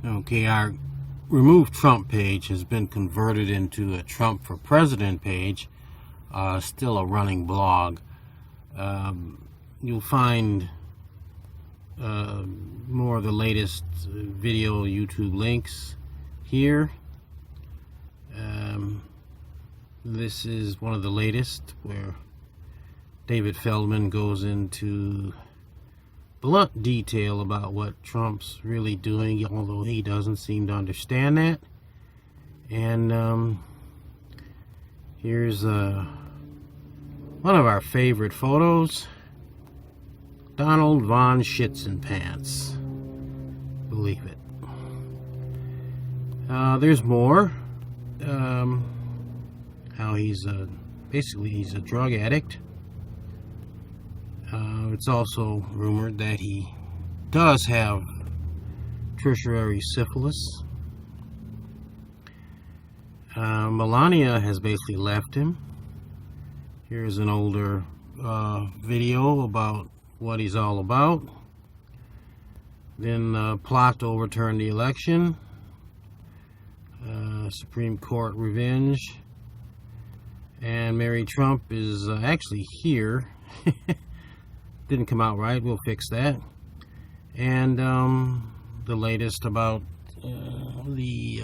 Okay, our Remove Trump page has been converted into a Trump for President page. Still a running blog. You'll find more of the latest video YouTube links here. This is one of the latest where David Feldman goes into blunt detail about what Trump's really doing, although he doesn't seem to understand that. And here's one of our favorite photos. Donald Von Schitzenpants. Believe it. There's more. How he's basically he's a drug addict. It's also rumored that he does have tertiary syphilis. Melania has basically left him. Here's an older video about what he's all about. Then plot to overturn the election. Supreme Court revenge. And Mary Trump is actually here. Didn't come out right. We'll fix that. And the latest about the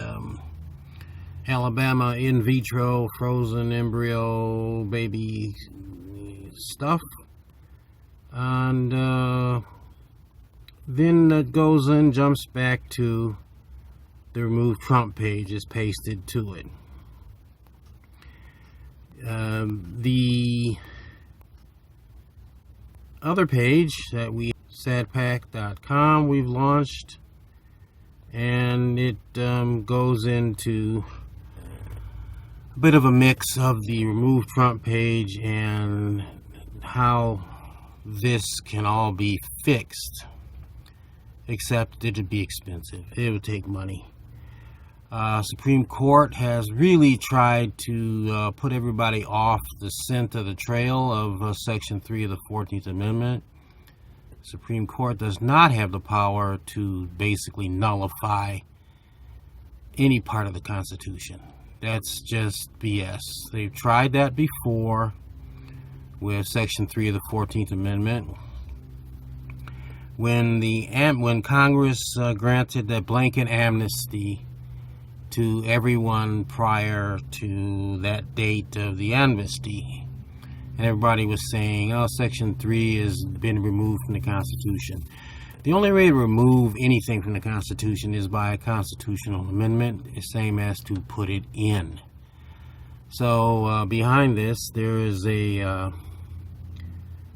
Alabama in vitro frozen embryo baby stuff. And then it goes and jumps back to the Remove Trump page is pasted to it. The other page that we sadpack.com we've launched, and it goes into a bit of a mix of the Remove Trump page and how this can all be fixed, except it'd be expensive. It would take money. Supreme Court has really tried to put everybody off the scent of the trail of Section 3 of the 14th Amendment. Supreme Court does not have the power to basically nullify any part of the Constitution. That's just BS. They've tried that before with Section 3 of the 14th Amendment. When Congress granted that blanket amnesty to everyone prior to that date of the amnesty, and everybody was saying, oh, Section 3 has been removed from the Constitution. The only way to remove anything from the Constitution is by a constitutional amendment, the same as to put it in. So behind this, there is a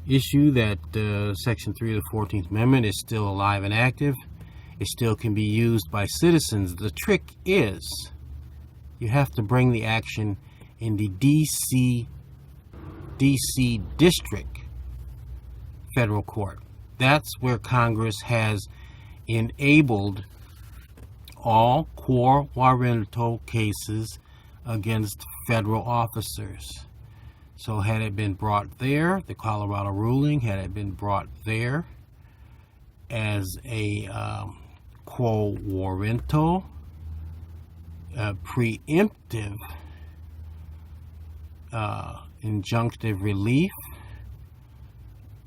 issue that Section 3 of the 14th Amendment is still alive and active. It still can be used by citizens. The trick is you have to bring the action in the DC District Federal Court. That's where Congress has enabled all quo warranto cases against federal officers. So had it been brought there, the Colorado ruling, had it been brought there as a quo warranto, preemptive injunctive relief,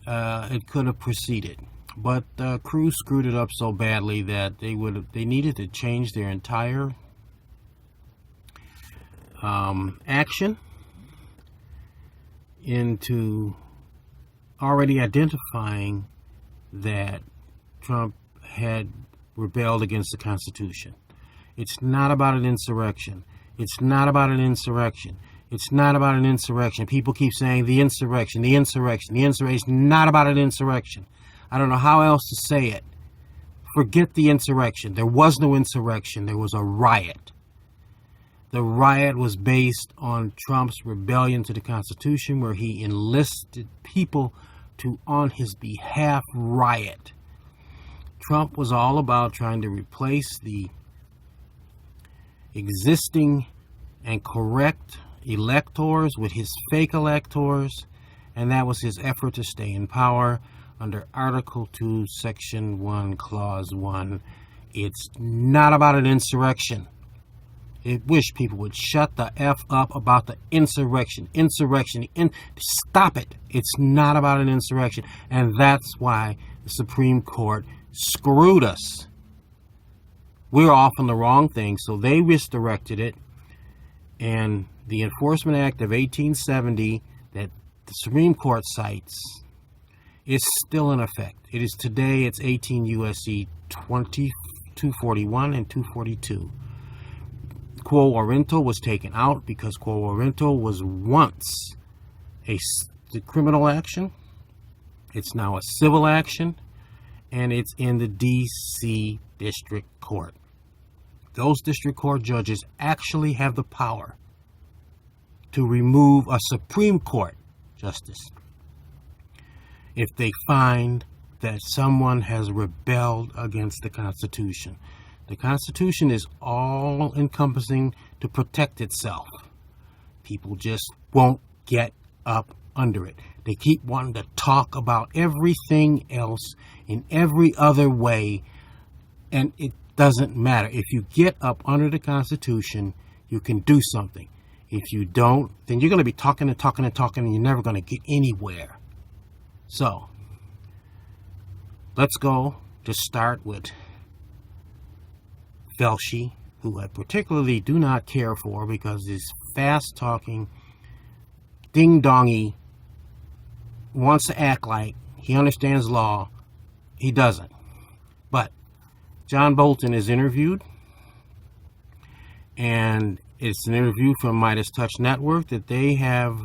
it could have proceeded. But Cruz screwed it up so badly that they needed to change their entire action into already identifying that Trump had rebelled against the Constitution. It's not about an insurrection. It's not about an insurrection. It's not about an insurrection. People keep saying the insurrection, the insurrection, the insurrection. It's not about an insurrection. I don't know how else to say it. Forget the insurrection. There was no insurrection. There was a riot. The riot was based on Trump's rebellion to the Constitution, where he enlisted people to, on his behalf, riot. Trump was all about trying to replace the existing and correct electors with his fake electors, and that was his effort to stay in power under Article 2, Section 1, Clause 1 It's not about an insurrection. I wish people would shut the F up about the insurrection. Stop it. It's not about an insurrection. And that's why the Supreme Court screwed us. We're off on the wrong thing, so they misdirected it. And the Enforcement Act of 1870 that the Supreme Court cites is still in effect. It is today, it's 18 U.S.C. 241 and 242. Quo warranto was taken out because quo warranto was once a criminal action. It's now a civil action, and it's in the D.C. District Court. Those district court judges actually have the power to remove a Supreme Court justice if they find that someone has rebelled against the Constitution. The Constitution is all-encompassing to protect itself. People just won't get up under it. They keep wanting to talk about everything else in every other way, and it doesn't matter. If you get up under the Constitution, you can do something. If you don't, then you're going to be talking and talking and talking, and you're never going to get anywhere. So, let's go to start with Velshi, who I particularly do not care for because he's fast-talking, ding-dongy, wants to act like he understands law. He doesn't. But John Bolton is interviewed, and it's an interview from Midas Touch Network that they have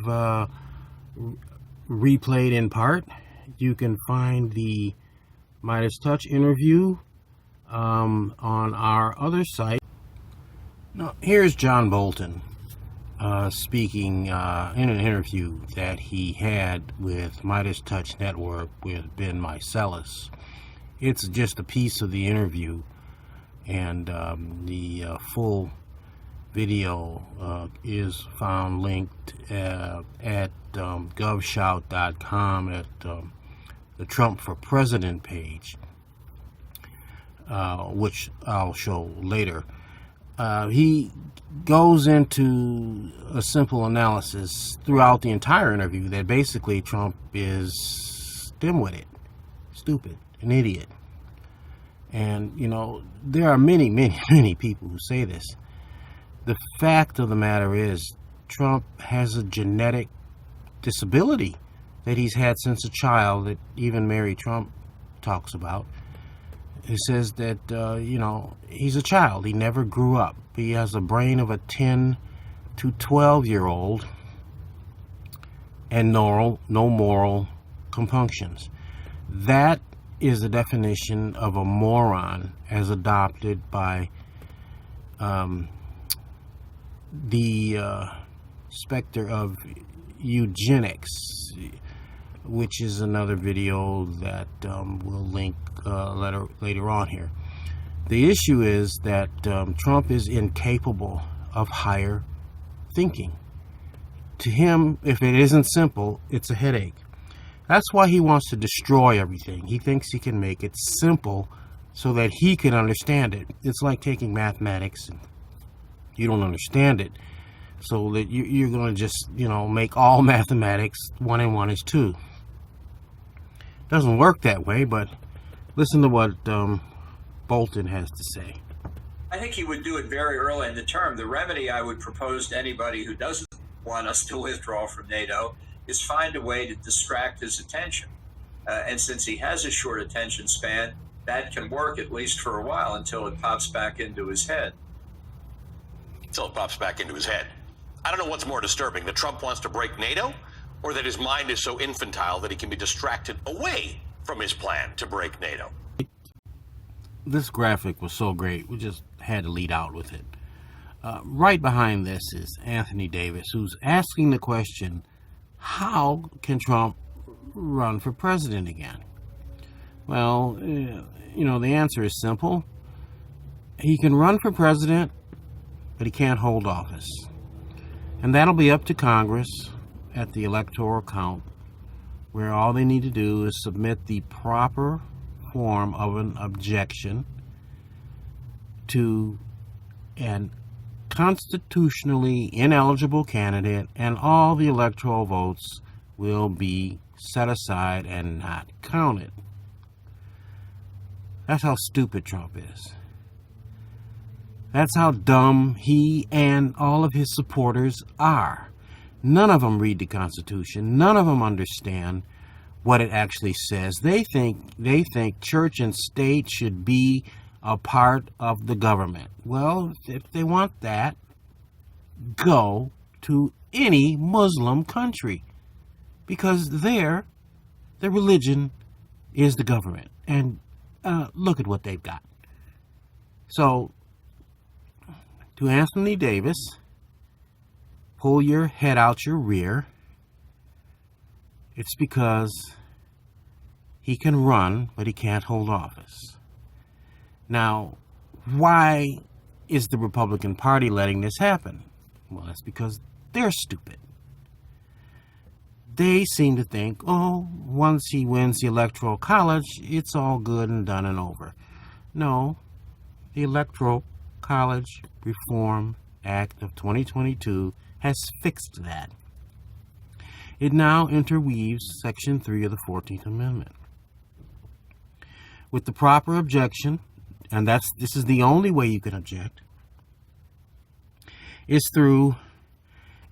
replayed in part. You can find the Midas Touch interview on our other site. Now, here's John Bolton speaking in an interview that he had with Midas Touch Network with Ben Meiselas. It's just a piece of the interview, and the full video is found linked at govshout.com at the Trump for President page, which I'll show later. He goes into a simple analysis throughout the entire interview that basically Trump is dim-witted, stupid, an idiot. And, you know, there are many, many, many people who say this. The fact of the matter is, Trump has a genetic disability that he's had since a child that even Mary Trump talks about. He says that, you know, he's a child. He never grew up. He has a brain of a 10 to 12-year-old and no moral compunctions. That is the definition of a moron as adopted by the specter of eugenics, which is another video that we'll link later on here. The issue is that Trump is incapable of higher thinking. To him, if it isn't simple, it's a headache. That's why he wants to destroy everything. He thinks he can make it simple so that he can understand it. It's like taking mathematics and you don't understand it, so that you're going to just, you know, make all mathematics 1 and 1 is 2. Doesn't work that way, but listen to what Bolton has to say. I think he would do it very early in the term. The remedy I would propose to anybody who doesn't want us to withdraw from NATO is find a way to distract his attention. And since he has a short attention span, that can work at least for a while until it pops back into his head. Until it pops back into his head. I don't know what's more disturbing, that Trump wants to break NATO, or that his mind is so infantile that he can be distracted away from his plan to break NATO. This graphic was so great, we just had to lead out with it. Right behind this is Anthony Davis, who's asking the question, how can Trump run for president again? Well, you know, the answer is simple. He can run for president, but he can't hold office. And that'll be up to Congress at the electoral count, where all they need to do is submit the proper form of an objection to an constitutionally ineligible candidate, and all the electoral votes will be set aside and not counted. That's how stupid Trump is. That's how dumb he and all of his supporters are. None of them read the Constitution. None of them understand what it actually says. They think church and state should be a part of the government. Well, if they want that, go to any Muslim country, because there, the religion is the government. And look at what they've got. So, to Anthony Davis, pull your head out your rear. It's because he can run, but he can't hold office. Now, why is the Republican Party letting this happen? Well, that's because they're stupid. They seem to think, oh, once he wins the Electoral College, it's all good and done and over. No, the Electoral College Reform Act of 2022 has fixed that. It now interweaves Section 3 of the 14th Amendment. With the proper objection, and this is the only way you can object, is through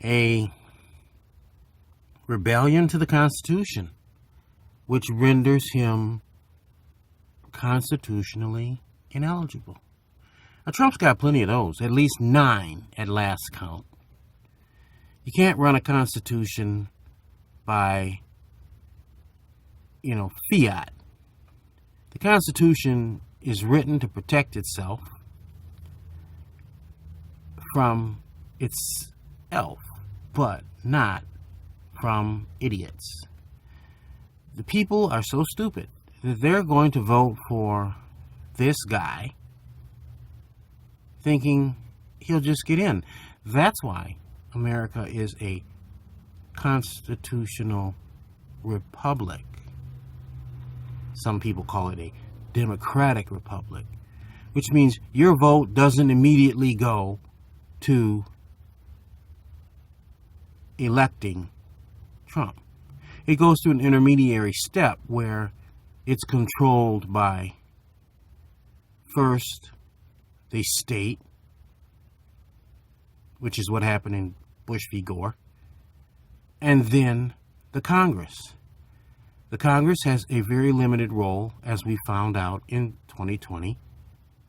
a rebellion to the Constitution, which renders him constitutionally ineligible. Now, Trump's got plenty of those, at least 9 at last count. You can't run a constitution by, fiat. The Constitution is written to protect itself from itself, but not from idiots. The people are so stupid that they're going to vote for this guy thinking he'll just get in. That's why America is a constitutional republic. Some people call it a democratic republic, which means your vote doesn't immediately go to electing Trump. It goes to an intermediary step where it's controlled by, first, the state, which is what happened in Bush v. Gore, and then the Congress. The Congress has a very limited role, as we found out in 2020,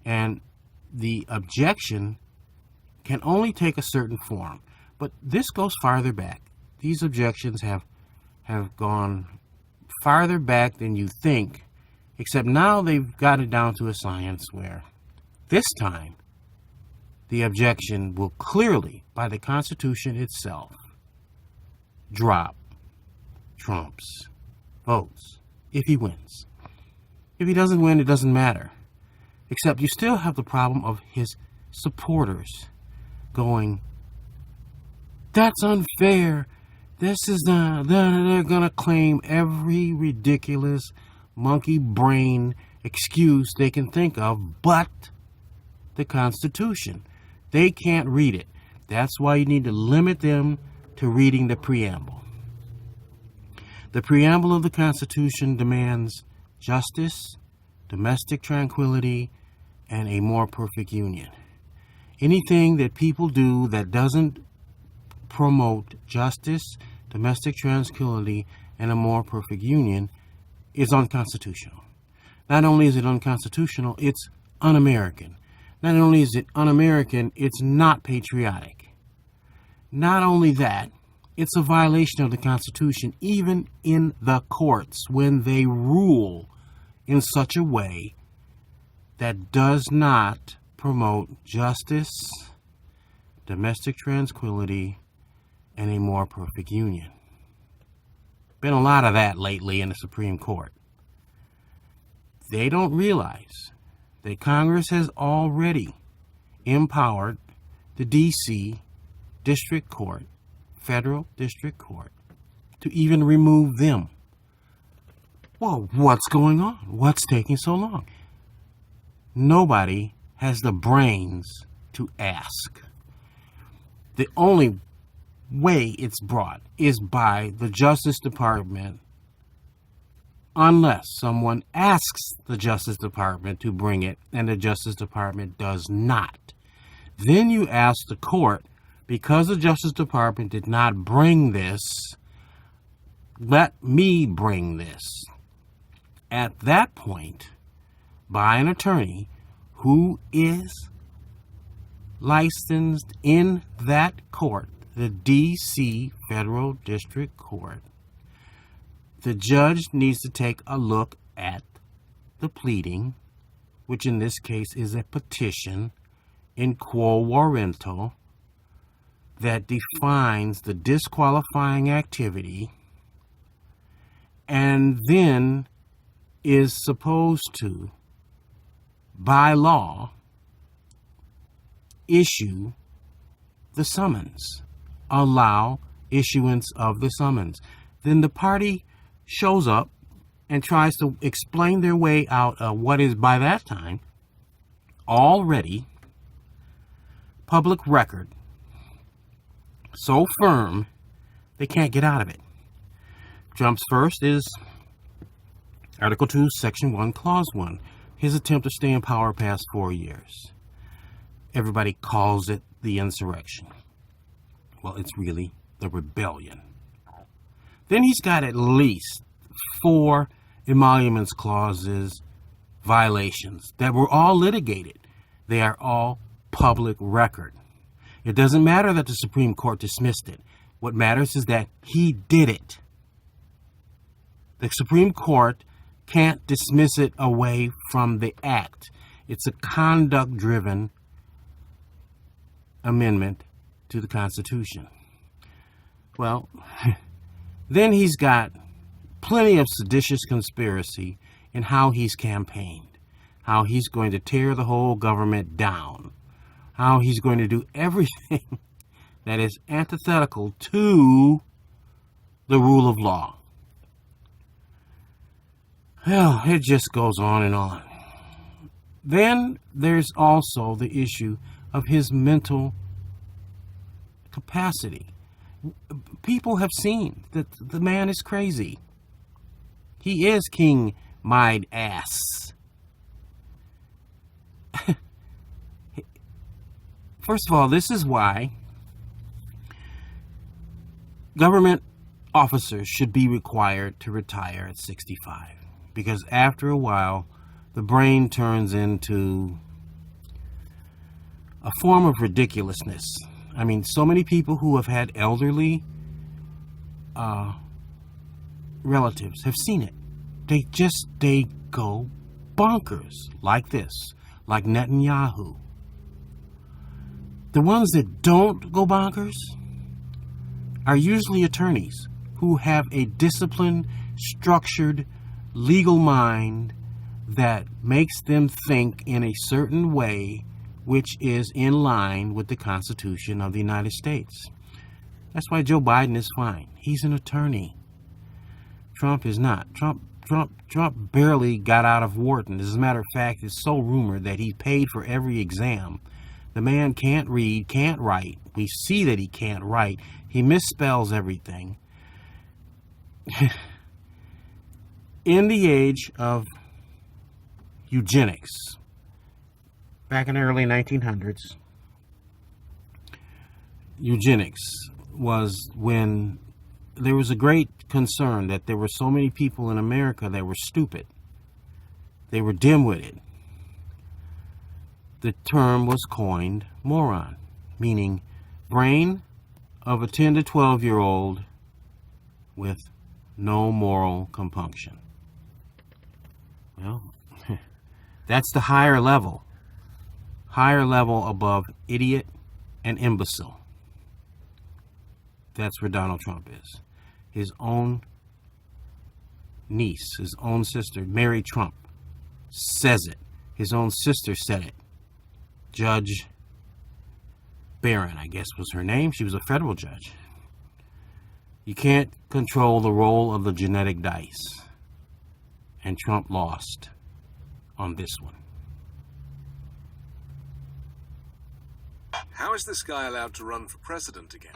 and the objection can only take a certain form. But this goes farther back. These objections have gone farther back than you think, except now they've got it down to a science where this time the objection will clearly, by the Constitution itself, drop Trump's votes if he wins. If he doesn't win, it doesn't matter. Except you still have the problem of his supporters going, that's unfair. This is they're going to claim every ridiculous monkey brain excuse they can think of, but the Constitution. They can't read it. That's why you need to limit them to reading the preamble. The preamble of the Constitution demands justice, domestic tranquility, and a more perfect union. Anything that people do that doesn't promote justice, domestic tranquility, and a more perfect union is unconstitutional. Not only is it unconstitutional, it's un-American. Not only is it un-American, it's not patriotic. Not only that, it's a violation of the Constitution, even in the courts, when they rule in such a way that does not promote justice, domestic tranquility, and a more perfect union. Been a lot of that lately in the Supreme Court. They don't realize that Congress has already empowered the D.C. District Court, Federal District Court, to even remove them. Well, what's going on? What's taking so long? Nobody has the brains to ask. The only way it's brought is by the Justice Department, unless someone asks the Justice Department to bring it and the Justice Department does not. Then you ask the court, because the Justice Department did not bring this, let me bring this. At that point, by an attorney who is licensed in that court, the D.C. Federal District Court, the judge needs to take a look at the pleading, which in this case is a petition in quo warranto that defines the disqualifying activity, and then is supposed to, by law, issue the summons, allow issuance of the summons. Then the party shows up and tries to explain their way out of what is by that time already public record, so firm they can't get out of it. Trump's first is Article 2, Section 1, Clause 1, his attempt to stay in power past 4 years. Everybody calls it the insurrection. Well, it's really the rebellion. Then he's got at least 4 emoluments clauses violations that were all litigated. They are all public record. It doesn't matter that the Supreme Court dismissed it. What matters is that he did it. The Supreme Court can't dismiss it away from the act. It's a conduct-driven amendment to the Constitution. Well, then he's got plenty of seditious conspiracy in how he's campaigned, how he's going to tear the whole government down, how he's going to do everything that is antithetical to the rule of law. Well, it just goes on and on. Then there's also the issue of his mental capacity. People have seen that the man is crazy. He is King Midas. First of all, this is why government officers should be required to retire at 65. Because after a while, the brain turns into a form of ridiculousness. I mean, so many people who have had elderly relatives have seen it. They go bonkers like this, like Netanyahu. The ones that don't go bonkers are usually attorneys who have a disciplined, structured, legal mind that makes them think in a certain way which is in line with the Constitution of the United States. That's why Joe Biden is fine. He's an attorney. Trump is not. Trump barely got out of Wharton. As a matter of fact, it's so rumored that he paid for every exam. The man can't read, can't write. We see that he can't write. He misspells everything. In the age of eugenics, back in the early 1900s, eugenics was when there was a great concern that there were so many people in America that were stupid. They were dim-witted. The term was coined moron, meaning brain of a 10 to 12-year-old with no moral compunction. Well, that's the higher level above idiot and imbecile. That's where Donald Trump is. His own niece, his own sister, Mary Trump, says it. His own sister said it. Judge Barron, I guess was her name. She was a federal judge. You can't control the roll of the genetic dice. And Trump lost on this one. How is this guy allowed to run for president again?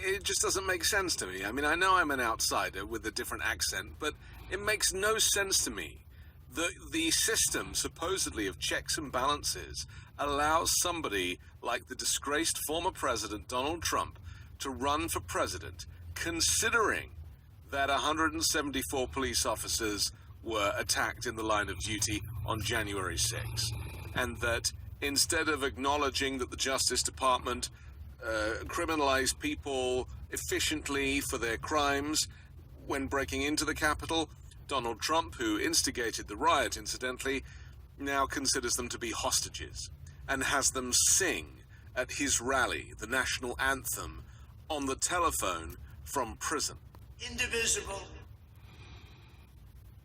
It just doesn't make sense to me. I mean, I know I'm an outsider with a different accent, but it makes no sense to me. The system, supposedly of checks and balances, allows somebody like the disgraced former president Donald Trump to run for president, considering that 174 police officers were attacked in the line of duty on January 6th, and that instead of acknowledging that the Justice Department criminalized people efficiently for their crimes when breaking into the Capitol, Donald Trump, who instigated the riot incidentally, now considers them to be hostages and has them sing at his rally the national anthem on the telephone from prison. Indivisible.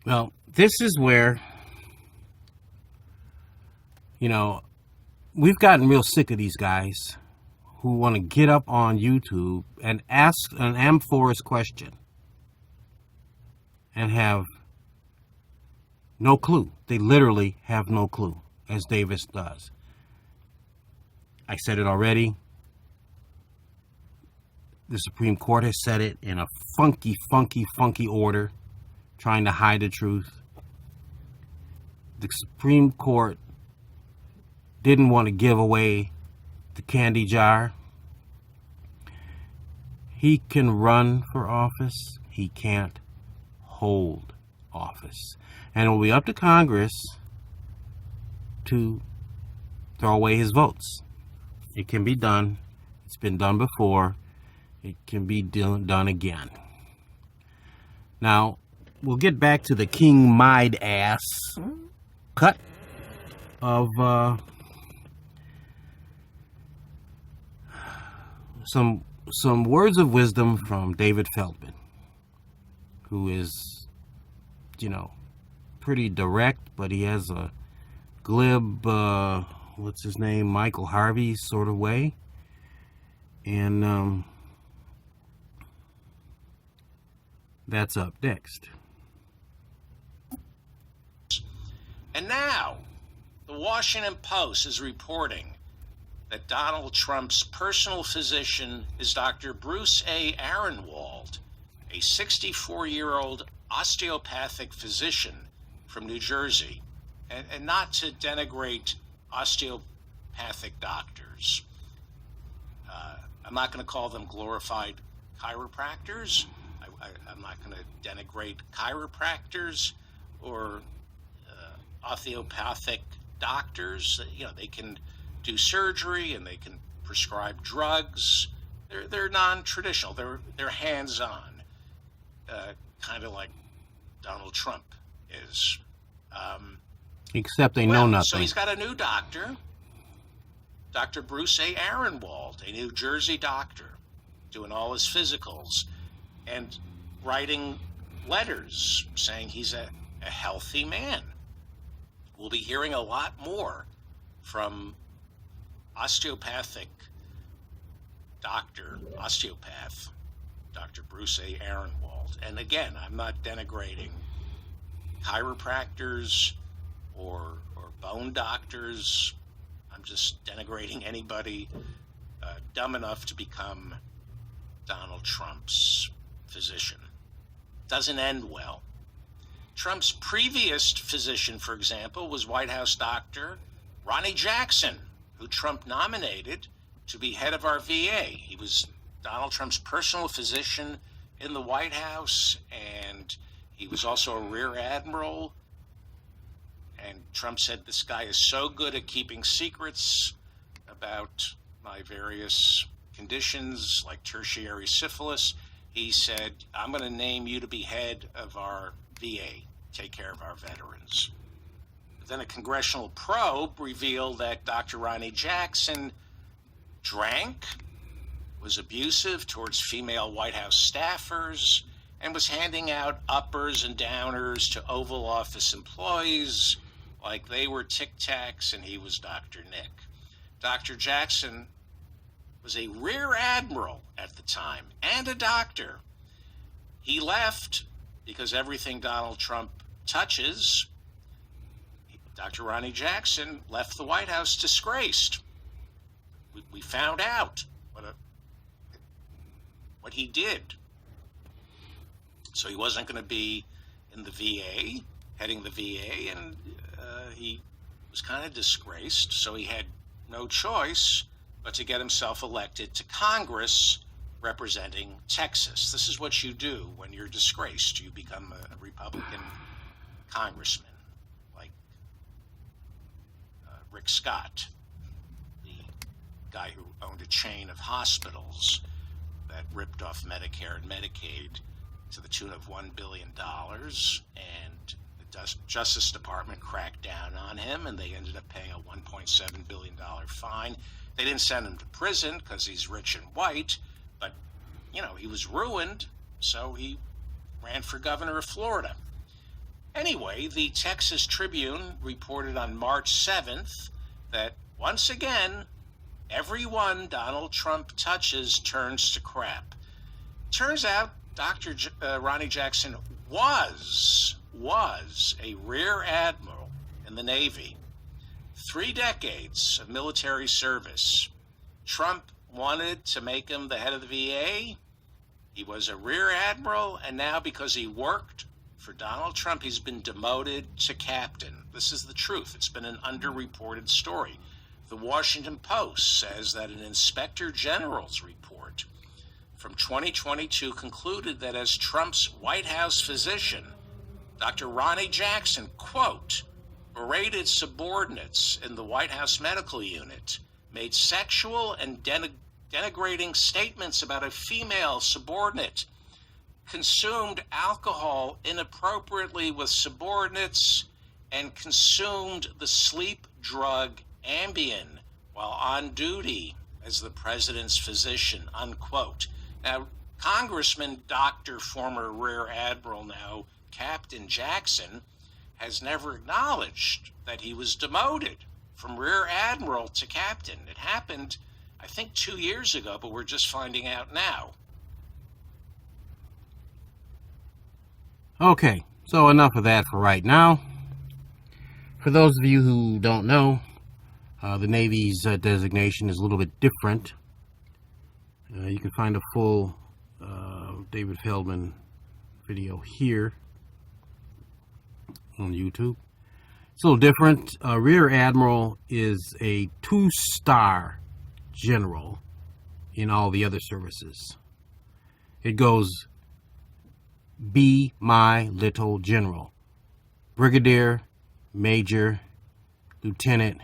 Well, this is where, we've gotten real sick of these guys who want to get up on YouTube and ask an amorphous question and have no clue. They literally have no clue, as Davis does. I said it already. The Supreme Court has said it in a funky order, trying to hide the truth. The Supreme Court didn't want to give away the candy jar. He can run for office. He can't hold office. And it will be up to Congress to throw away his votes. It can be done. It's been done before. It can be done again. Now, we'll get back to the King Midas cut of some words of wisdom from David Feldman, who is, pretty direct, but he has a glib, what's his name, Michael Harvey sort of way. And that's up next. And now, the Washington Post is reporting that Donald Trump's personal physician is Dr. Bruce A. Aaronwald, a 64-year-old osteopathic physician from New Jersey. And not to denigrate osteopathic doctors. I'm not going to call them glorified chiropractors. I'm not going to denigrate chiropractors or osteopathic doctors. They can do surgery and they can prescribe drugs. They're non-traditional. They're hands-on, kind of like Donald Trump is. Except they know nothing. So he's got a new doctor, Dr. Bruce A. Aaronwald, a New Jersey doctor, doing all his physicals and writing letters saying he's a healthy man. We'll be hearing a lot more from osteopathic osteopath, Dr. Bruce A. Aaronwald. And again, I'm not denigrating chiropractors or bone doctors. I'm just denigrating anybody dumb enough to become Donald Trump's physician. Doesn't end well. Trump's previous physician, for example, was Whitehouse doctor Ronnie Jackson, who Trump nominated to be head of our VA. He was Donald Trump's personal physician in the White House, and he was also a rear admiral. And Trump said, this guy is so good at keeping secrets about my various conditions, like tertiary syphilis. He said, I'm going to name you to be head of our VA, take care of our veterans. But then a congressional probe revealed that Dr. Ronnie Jackson drank, was abusive towards female White House staffers, and was handing out uppers and downers to Oval Office employees like they were Tic Tacs and he was Dr. Nick. Dr. Jackson was a rear admiral at the time and a doctor. He left because everything Donald Trump touches, Dr. Ronnie Jackson left the White House disgraced. we found out what he did. So he wasn't going to be in the VA, heading the VA, and he was kind of disgraced. So he had no choice but to get himself elected to Congress representing Texas. This is what you do when you're disgraced. You become a Republican congressman, like Rick Scott, the guy who owned a chain of hospitals that ripped off Medicare and Medicaid to the tune of $1 billion, and the Justice Department cracked down on him, and they ended up paying a $1.7 billion fine. They didn't send him to prison because he's rich and white, but, you know, he was ruined, so he ran for governor of Florida. Anyway, the Texas Tribune reported on March 7th that, once again, everyone Donald Trump touches turns to crap. Turns out Dr. Ronnie Jackson was a rear admiral in the Navy. 3 decades of military service. Trump wanted to make him the head of the VA. He was a rear admiral, and now because he worked for Donald Trump, he's been demoted to captain. This is the truth. It's been an underreported story. The Washington Post says that an inspector general's report from 2022 concluded that as Trump's White House physician, Dr. Ronnie Jackson, quote, berated subordinates in the White House medical unit, made sexual and denigrating statements about a female subordinate, consumed alcohol inappropriately with subordinates, and consumed the sleep drug Ambien while on duty as the president's physician, unquote. Now, Congressman, Dr. former Rear Admiral, now Captain Jackson, has never acknowledged that he was demoted from Rear Admiral to Captain. It happened, I think, 2 years ago, but we're just finding out now. Okay, so enough of that for right now. For those of you who don't know, the Navy's designation is a little bit different. You can find a full David Feldman video here on YouTube. It's a little different. Rear Admiral is a 2-star general in all the other services. It goes, be my little general. Brigadier, Major, Lieutenant,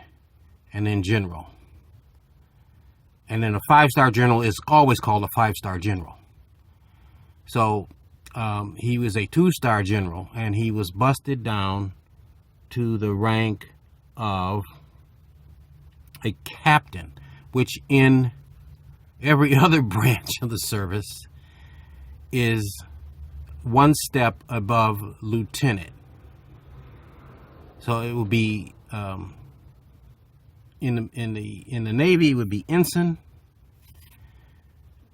and then General. And then a 5-star general is always called a 5-star general. So he was a 2-star general, and he was busted down to the rank of a captain, which in every other branch of the service is 1 step above lieutenant. So it would be in the Navy it would be ensign,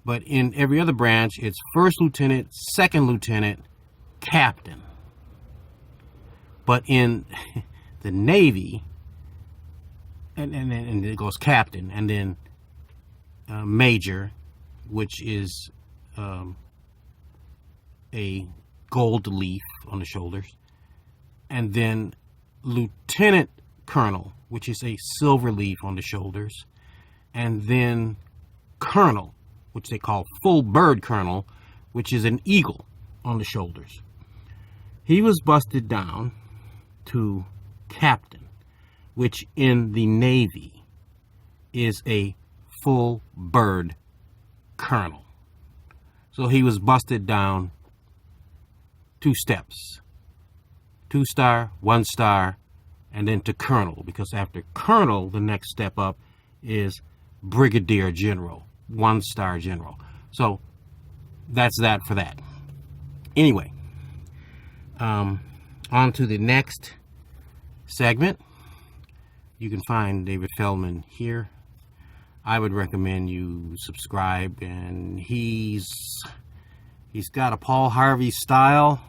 but in every other branch it's 1st lieutenant, 2nd lieutenant, captain. But in the Navy, and it goes captain, and then major, which is a gold leaf on the shoulders, and then lieutenant colonel, which is a silver leaf on the shoulders, and then colonel, which they call full bird colonel, which is an eagle on the shoulders. He was busted down to captain, which in the Navy is a full bird colonel. So he was busted down 2 steps, 2-star, 1-star, and then to colonel, because after colonel, the next step up is brigadier general, 1-star general. So that's that for that. Anyway, on to the next segment. You can find David Feldman here. I would recommend you subscribe, and he's got a Paul Harvey style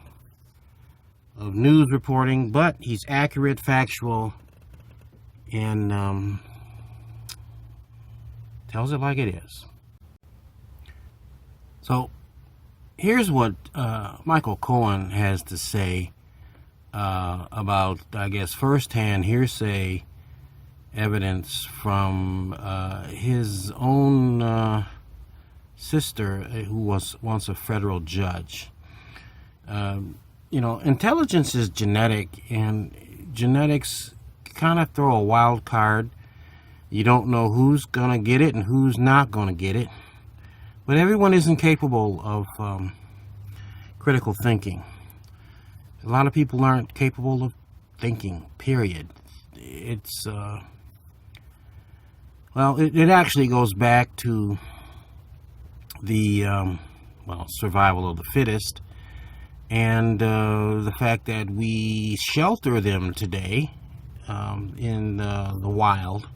of news reporting, but he's accurate, factual, and tells it like it is. So here's what Michael Cohen has to say about, I guess, firsthand hearsay evidence from his own sister, who was once a federal judge. Intelligence is genetic, and genetics kind of throw a wild card. You don't know who's going to get it and who's not going to get it. But everyone isn't capable of critical thinking. A lot of people aren't capable of thinking, period. It's, it actually goes back to the, survival of the fittest, and the fact that we shelter them today in the wild.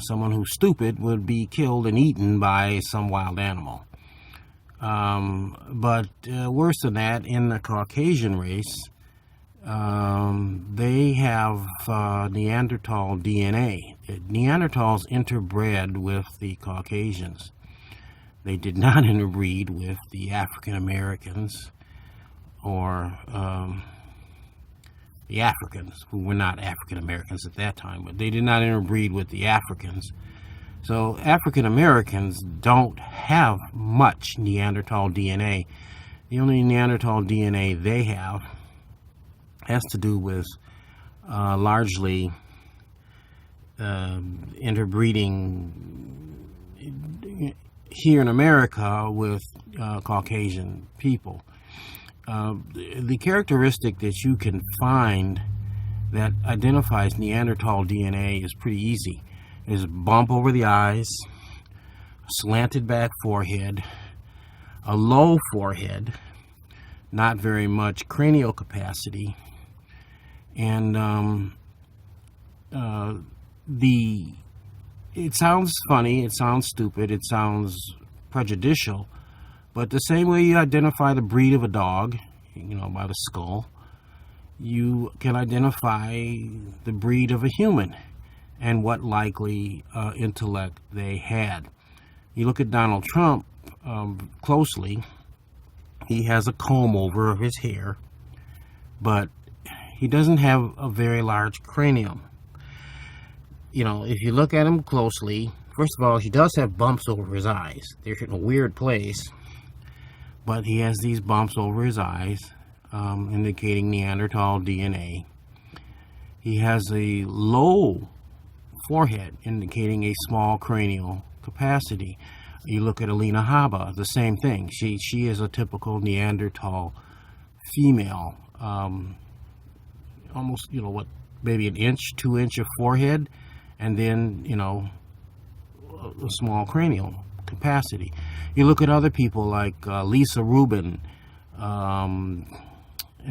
Someone who's stupid would be killed and eaten by some wild animal. But worse than that, in the Caucasian race, they have Neanderthal DNA. Neanderthals interbred with the Caucasians. They did not interbreed with the African Americans or the Africans, who were not African Americans at that time, but they did not interbreed with the Africans. So African Americans don't have much Neanderthal DNA. The only Neanderthal DNA they have has to do with largely interbreeding here in America with Caucasian people. The characteristic that you can find that identifies Neanderthal DNA is pretty easy. There's a bump over the eyes, a slanted back forehead, a low forehead, not very much cranial capacity, and it sounds funny, it sounds stupid, it sounds prejudicial, but the same way you identify the breed of a dog, by the skull, you can identify the breed of a human and what likely intellect they had. You look at Donald Trump closely, he has a comb over his hair, but he doesn't have a very large cranium. If you look at him closely, first of all, he does have bumps over his eyes. They're in a weird place, but he has these bumps over his eyes, indicating Neanderthal DNA. He has a low forehead, indicating a small cranial capacity. You look at Alina Habba, the same thing. She is a typical Neanderthal female, almost, maybe an inch, 2 inch of forehead, and then, a small cranial capacity. You look at other people like Lisa Rubin, and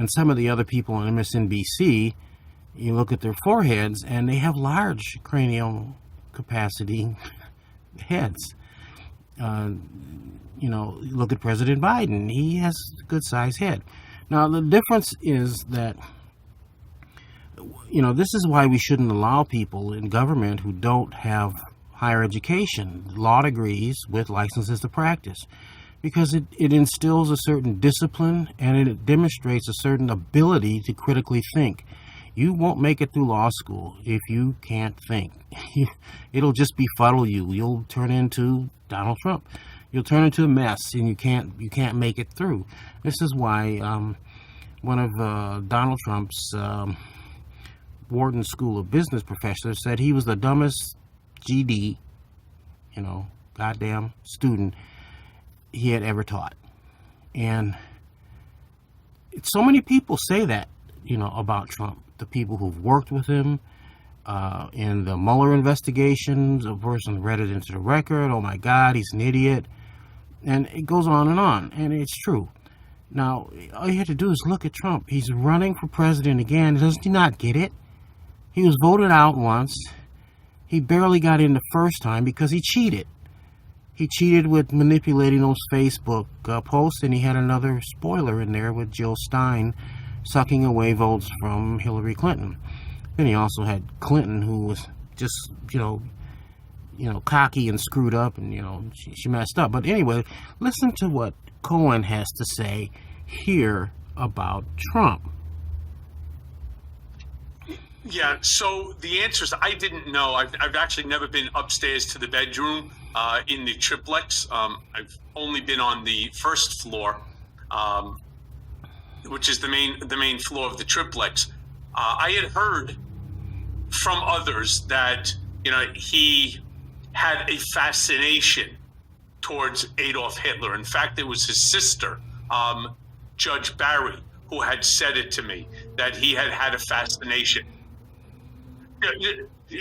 some of the other people on MSNBC, you look at their foreheads and they have large cranial capacity heads. You look at President Biden, he has a good sized head. Now the difference is that, this is why we shouldn't allow people in government who don't have higher education, law degrees with licenses to practice, because it instills a certain discipline and it demonstrates a certain ability to critically think. You won't make it through law school if you can't think. It'll just befuddle you. You'll turn into Donald Trump. You'll turn into a mess, and you can't make it through. This is why one of Donald Trump's Wharton School of Business professors said he was the dumbest GD, goddamn student he had ever taught. And so many people say that, about Trump. The people who've worked with him in the Mueller investigations, a person read it into the record, oh my God, he's an idiot. And it goes on, and it's true. Now, all you have to do is look at Trump. He's running for president again. Does he not get it? He was voted out once. He barely got in the first time because he cheated. He cheated with manipulating those Facebook posts, and he had another spoiler in there with Jill Stein sucking away votes from Hillary Clinton. Then he also had Clinton, who was just, cocky and screwed up, and she messed up. But anyway, listen to what Cohen has to say here about Trump. Yeah, so the answer is I didn't know. I've actually never been upstairs to the bedroom in the triplex. I've only been on the first floor, which is the main floor of the triplex. I had heard from others that he had a fascination towards Adolf Hitler. In fact, it was his sister, Judge Barry, who had said it to me, that he had a fascination.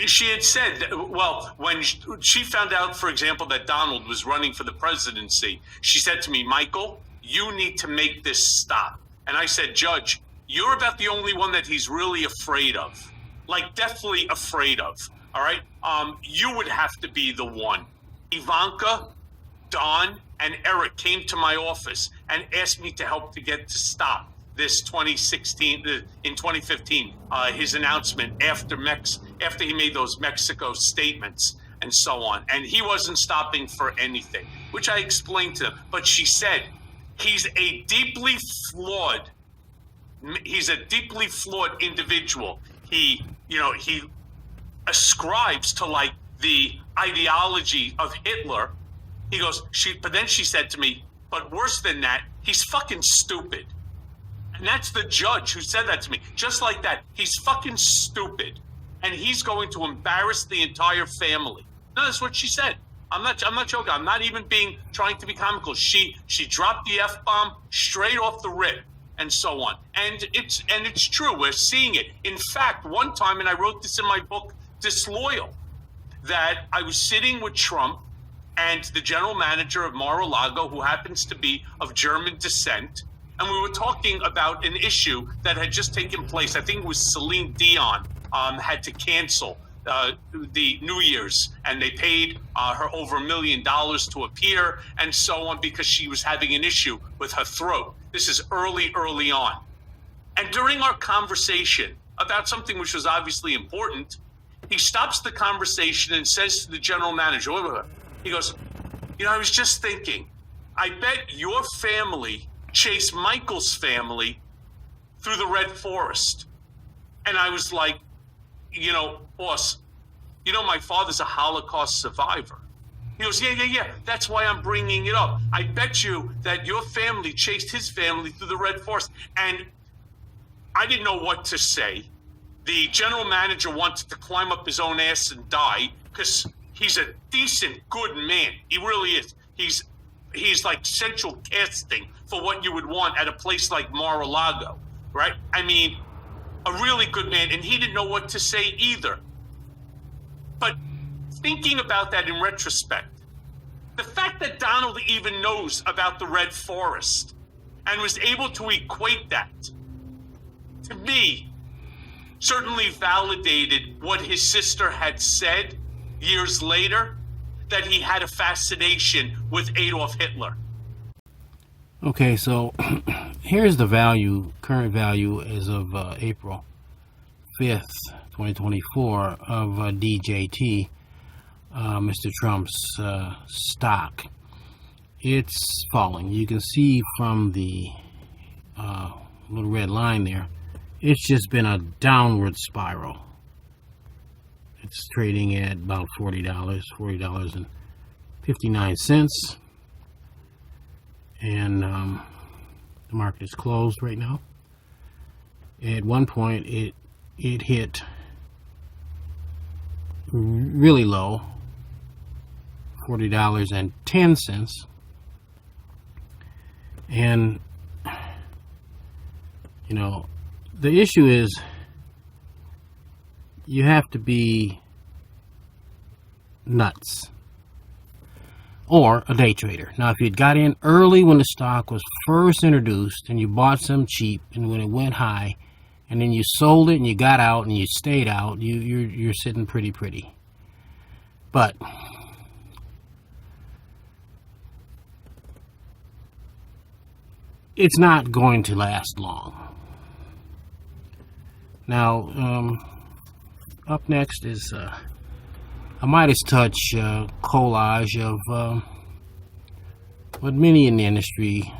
She had said, well, when she found out, for example, that Donald was running for the presidency, she said to me, Michael, you need to make this stop. And I said, Judge, you're about the only one that he's really afraid of, like deathly afraid of. All right. You would have to be the one. Ivanka, Don, and Eric came to my office and asked me to help to stop this 2016, in 2015, his announcement after he made those Mexico statements and so on. And he wasn't stopping for anything, which I explained to them. But she said, he's a deeply flawed individual. He ascribes to like the ideology of Hitler. He goes, but then she said to me, but worse than that, he's fucking stupid. And that's the judge who said that to me. Just like that. He's fucking stupid. And he's going to embarrass the entire family. No, that's what she said. I'm not joking. I'm not even trying to be comical. She dropped the F-bomb straight off the rip and so on. And it's true. We're seeing it. In fact, one time, and I wrote this in my book, Disloyal, that I was sitting with Trump and the general manager of Mar-a-Lago, who happens to be of German descent, and we were talking about an issue that had just taken place. I think it was Celine Dion had to cancel the New Year's, and they paid her over $1 million to appear and so on because she was having an issue with her throat. This is early on. And during our conversation about something which was obviously important, he stops the conversation and says to the general manager, he goes, I was just thinking, I bet your family chased Michael's family through the Red Forest. And I was like, boss, my father's a Holocaust survivor. He goes, yeah. That's why I'm bringing it up. I bet you that your family chased his family through the Red Forest. And I didn't know what to say. The general manager wanted to climb up his own ass and die because he's a decent, good man. He really is. He's like central casting for what you would want at a place like Mar-a-Lago, right? I mean, a really good man, and he didn't know what to say either. But thinking about that in retrospect, the fact that Donald even knows about the Red Forest and was able to equate that, to me, certainly validated what his sister had said years later, that he had a fascination with Adolf Hitler. Okay, so here's the current value as of April 5th, 2024 of DJT, Mr. Trump's stock. It's falling. You can see from the little red line there, it's just been a downward spiral. It's trading at about $40.59. And the market is closed right now. At one point, it hit really low, $40.10. And, the issue is you have to be nuts or a day trader. Now, if you'd got in early when the stock was first introduced and you bought some cheap and when it went high and then you sold it and you got out and you stayed out, you're sitting pretty. But it's not going to last long. Now, up next is a Midas touch collage of what many in the industry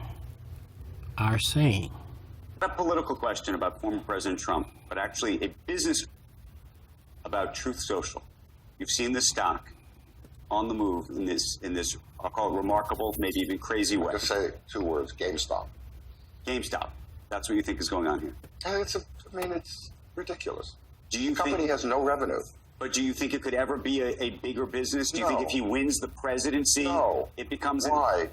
are saying. Not a political question about former President Trump, but actually a business about Truth Social. You've seen the stock on the move in this I'll call it remarkable, maybe even crazy way. Just say 2 words: GameStop. GameStop. That's what you think is going on here. It's ridiculous. Do you The company has no revenue. But do you think it could ever be a bigger business? Do you think No. if he wins the presidency, No. it becomes Why?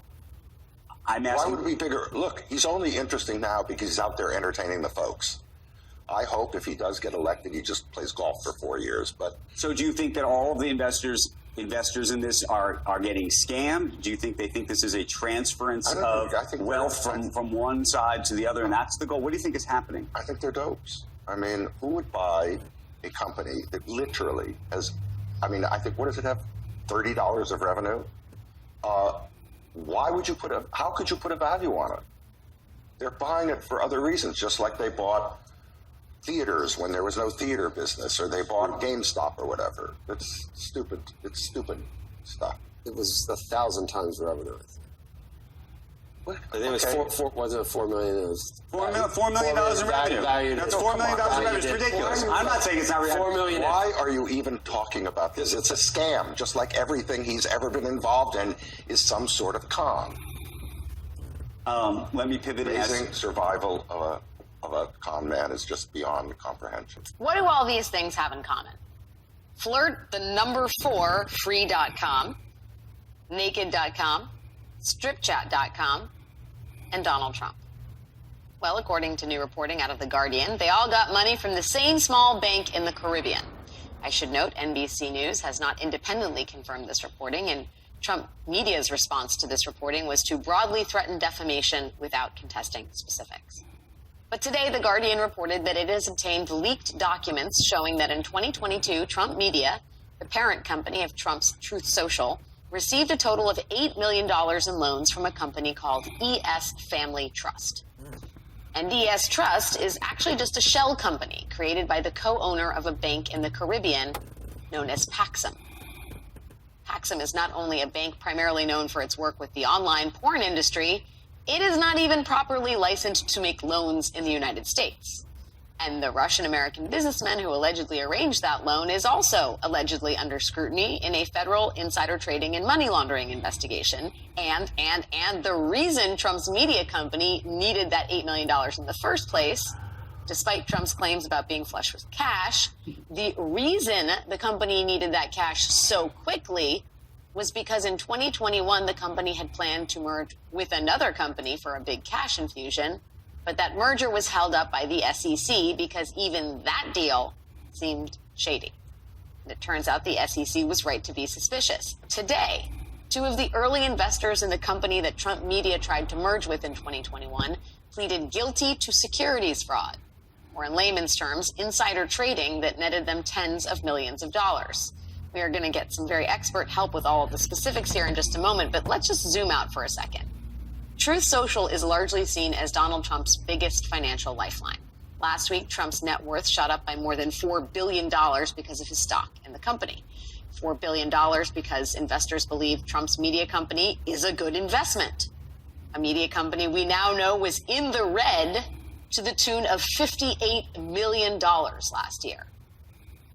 I'm Why asking. would it be bigger? Look, he's only interesting now because he's out there entertaining the folks. I hope if he does get elected, he just plays golf for 4 years. But So do you think that all of the investors in this are getting scammed? Do you think they think this is a transference of I think wealth they're- from one side to the other, and that's the goal? What do you think is happening? I think they're dopes. I mean, who would buy a company that literally has, I think, what does it have? $30 of revenue? Why would you how could you put a value on it? They're buying it for other reasons, just like they bought theaters when there was no theater business, or they bought GameStop or whatever. It's stupid. It's stupid stuff. It was 1,000 times revenue. I think. What? I think it was Okay. wasn't it $4 million? It was $4 million in revenue. That's $4 million in revenue. It's ridiculous. I'm not saying it's not real. $4 million. Why are you even talking about this? It's a scam, just like everything he's ever been involved in is some sort of con. Let me pivot and ask. Raising survival of a con man is just beyond comprehension. What do all these things have in common? Flirt, the number 4, free.com, naked.com, stripchat.com, and Donald Trump. Well, according to new reporting out of The Guardian, they all got money from the same small bank in the Caribbean. I should note, NBC News has not independently confirmed this reporting, and Trump media's response to this reporting was to broadly threaten defamation without contesting specifics. But today, The Guardian reported that it has obtained leaked documents showing that in 2022, Trump Media, the parent company of Trump's Truth Social, received a total of $8 million in loans from a company called ES Family Trust. And ES Trust is actually just a shell company created by the co-owner of a bank in the Caribbean known as Paxum. Paxum is not only a bank primarily known for its work with the online porn industry, it is not even properly licensed to make loans in the United States. And the Russian-American businessman who allegedly arranged that loan is also allegedly under scrutiny in a federal insider trading and money laundering investigation. And the reason Trump's media company needed that $8 million in the first place, despite Trump's claims about being flush with cash, the reason the company needed that cash so quickly was because in 2021, the company had planned to merge with another company for a big cash infusion, but that merger was held up by the SEC because even that deal seemed shady. And it turns out the SEC was right to be suspicious. Today, 2 of the early investors in the company that Trump Media tried to merge with in 2021 pleaded guilty to securities fraud, or in layman's terms, insider trading that netted them tens of millions of dollars. We are going to get some very expert help with all of the specifics here in just a moment, but let's just zoom out for a second. Truth Social is largely seen as Donald Trump's biggest financial lifeline. Last week, Trump's net worth shot up by more than $4 billion because of his stock in the company. $4 billion because investors believe Trump's media company is a good investment. A media company we now know was in the red to the tune of $58 million last year.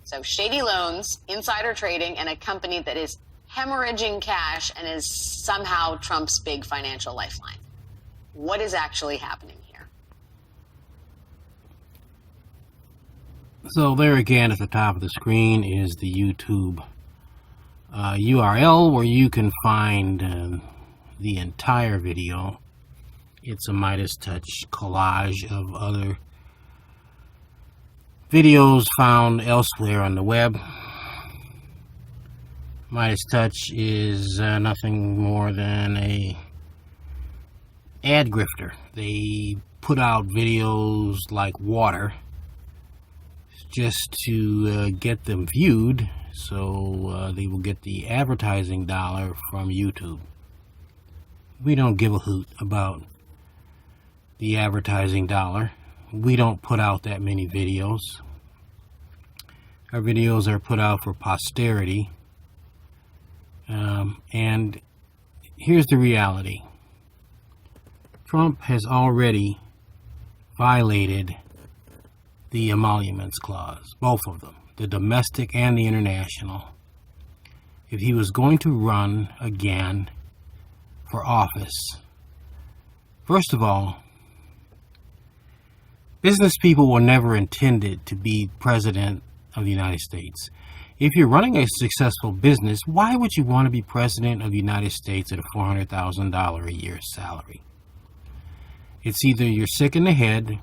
So shady loans, insider trading, and a company that is hemorrhaging cash and is somehow Trump's big financial lifeline. What is actually happening here? So there again at the top of the screen is the YouTube URL where you can find the entire video. It's a Midas Touch collage of other videos found elsewhere on the web. Midas Touch is nothing more than a ad grifter. They put out videos like water just to get them viewed, so they will get the advertising dollar from YouTube. We don't give a hoot about the advertising dollar. We don't put out that many videos. Our videos are put out for posterity And here's the reality. Trump has already violated the emoluments clause, both of them, the domestic and the international. If he was going to run again for office, first of all, business people were never intended to be president of the United States. If you're running a successful business, why would you want to be president of the United States at a $400,000 a year salary? It's either you're sick in the head,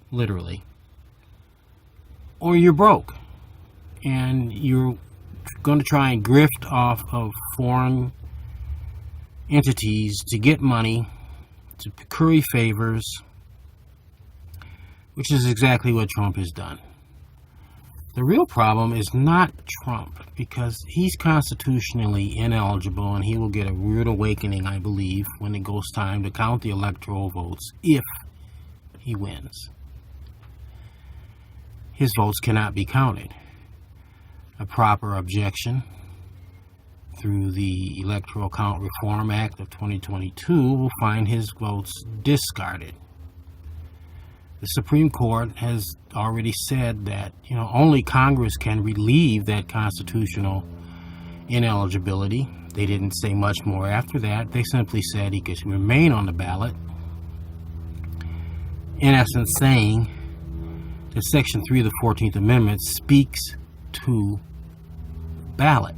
literally, or you're broke and you're going to try and grift off of foreign entities to get money, to curry favors, which is exactly what Trump has done. The real problem is not Trump, because he's constitutionally ineligible and he will get a rude awakening, I believe, when it goes time to count the electoral votes if he wins. His votes cannot be counted. A proper objection through the Electoral Count Reform Act of 2022 will find his votes discarded. The Supreme Court has already said that, only Congress can relieve that constitutional ineligibility. They didn't say much more after that. They simply said he could remain on the ballot, in essence saying that Section 3 of the 14th Amendment speaks to ballot,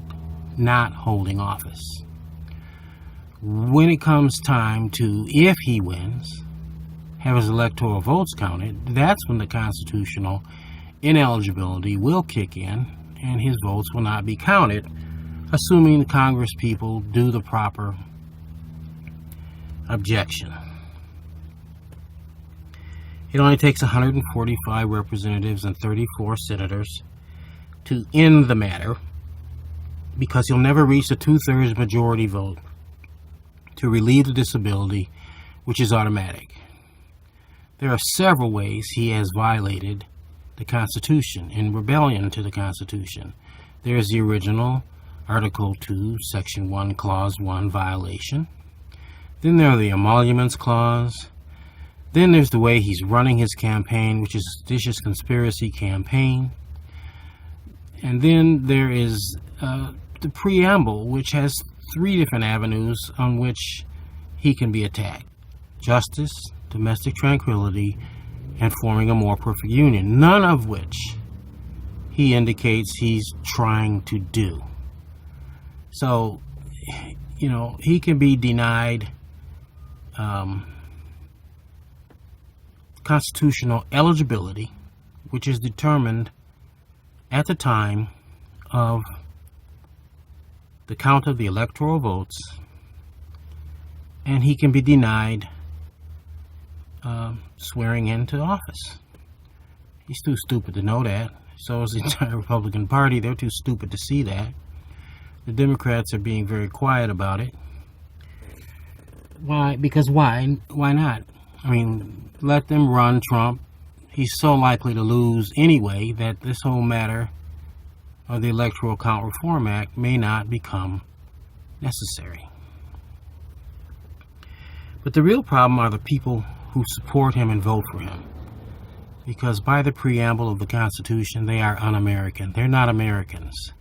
not holding office. When it comes time to, if he wins, have his electoral votes counted, that's when the constitutional ineligibility will kick in and his votes will not be counted, assuming the Congress people do the proper objection. It only takes 145 representatives and 34 senators to end the matter, because he'll never reach the 2/3 majority vote to relieve the disability, which is automatic. There are several ways he has violated the Constitution in rebellion to the Constitution. There is the original Article 2, Section 1, Clause 1 violation. Then there are the emoluments clause. Then there's the way he's running his campaign, which is a seditious conspiracy campaign. And then there is the preamble, which has 3 different avenues on which he can be attacked: justice, domestic tranquility, and forming a more perfect union, none of which he indicates he's trying to do. So, he can be denied constitutional eligibility, which is determined at the time of the count of the electoral votes, and he can be denied swearing into office. He's too stupid to know that. So is the entire Republican Party. They're too stupid to see that. The Democrats are being very quiet about it. Why? Because why? Why not? I mean, let them run Trump. He's so likely to lose anyway that this whole matter of the Electoral Count Reform Act may not become necessary. But the real problem are the people who support him and vote for him. Because by the preamble of the Constitution, they are un-American. They're not Americans.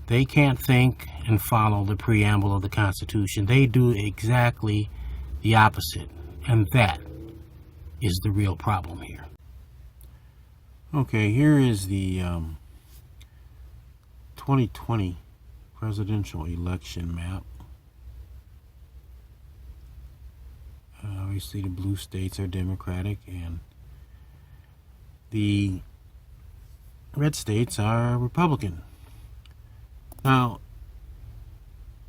They can't think and follow the preamble of the Constitution. They do exactly the opposite. And that is the real problem here. Okay, here is the 2020 presidential election map. Obviously, the blue states are Democratic, and the red states are Republican. Now,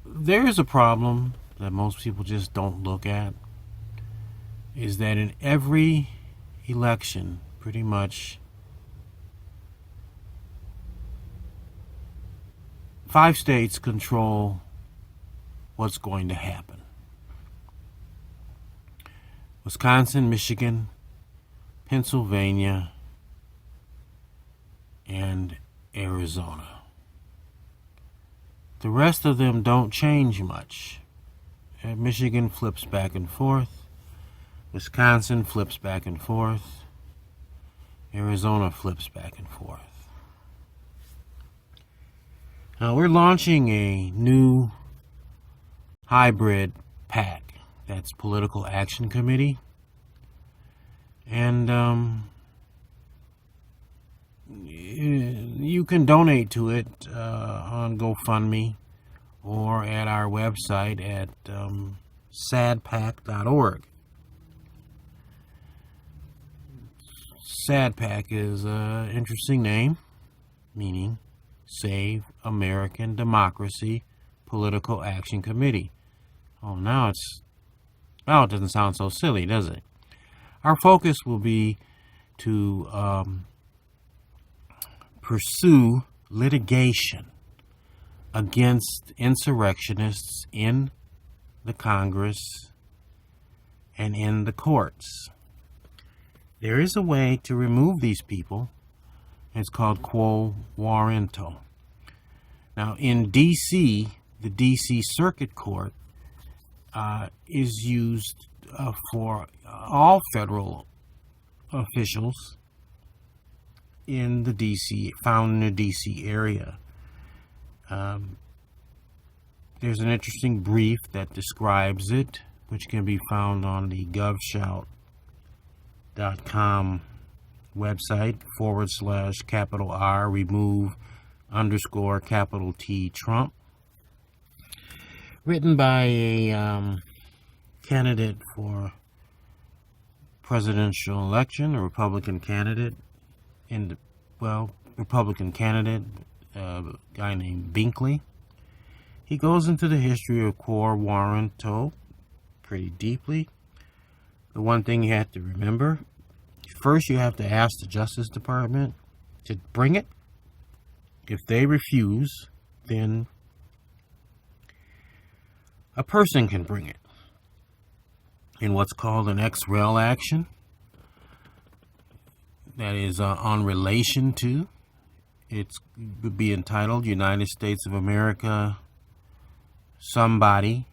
there is a problem that most people just don't look at, is that in every election, pretty much, 5 states control what's going to happen. Wisconsin, Michigan, Pennsylvania, and Arizona. The rest of them don't change much. Michigan flips back and forth. Wisconsin flips back and forth. Arizona flips back and forth. Now we're launching a new hybrid PAC. That's Political Action Committee. And you can donate to it on GoFundMe or at our website at sadpac.org. SADPAC is an interesting name, meaning Save American Democracy Political Action Committee. Oh, now it doesn't sound so silly, does it? Our focus will be to pursue litigation against insurrectionists in the Congress and in the courts. There is a way to remove these people. It's called quo warranto. Now, in D.C., the D.C. Circuit Court is used for all federal officials in the D.C., found in the D.C. area. There's an interesting brief that describes it, which can be found on the govshout.com website /R remove _T Trump, written by a candidate for presidential election, a Republican candidate, Republican candidate, a guy named Binkley. He goes into the history of quo warranto pretty deeply. The one thing you have to remember, first you have to ask the Justice Department to bring it. If they refuse, then a person can bring it in what's called an ex rel action. That is on relation to. It would be entitled United States of America, somebody,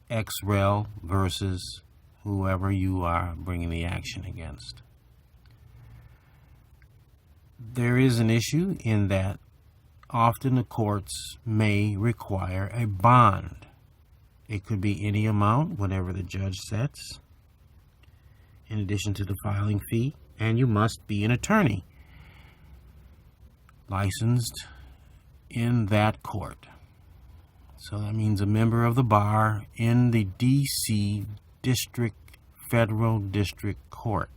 ex rel versus whoever you are bringing the action against. There is an issue in that often the courts may require a bond. It could be any amount, whatever the judge sets, in addition to the filing fee, and you must be an attorney licensed in that court. So that means a member of the bar in the D.C. Federal District Court.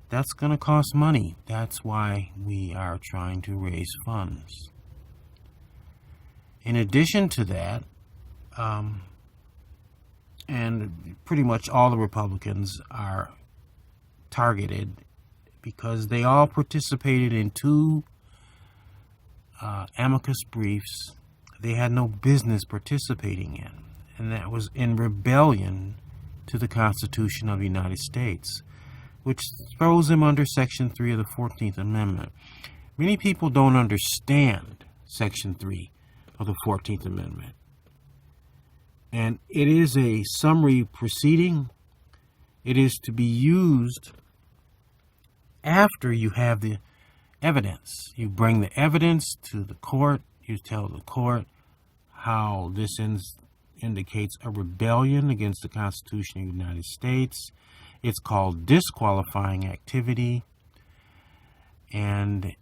That's going to cost money. That's why we are trying to raise funds. In addition to that, and pretty much all the Republicans are targeted because they all participated in two amicus briefs they had no business participating in, and that was in rebellion to the Constitution of the United States, which throws them under Section 3 of the 14th Amendment. Many people don't understand Section 3 of the 14th Amendment. And it is a summary proceeding. It is to be used after you have the evidence. You bring the evidence to the court. You tell the court how this indicates a rebellion against the Constitution of the United States. It's called disqualifying activity. And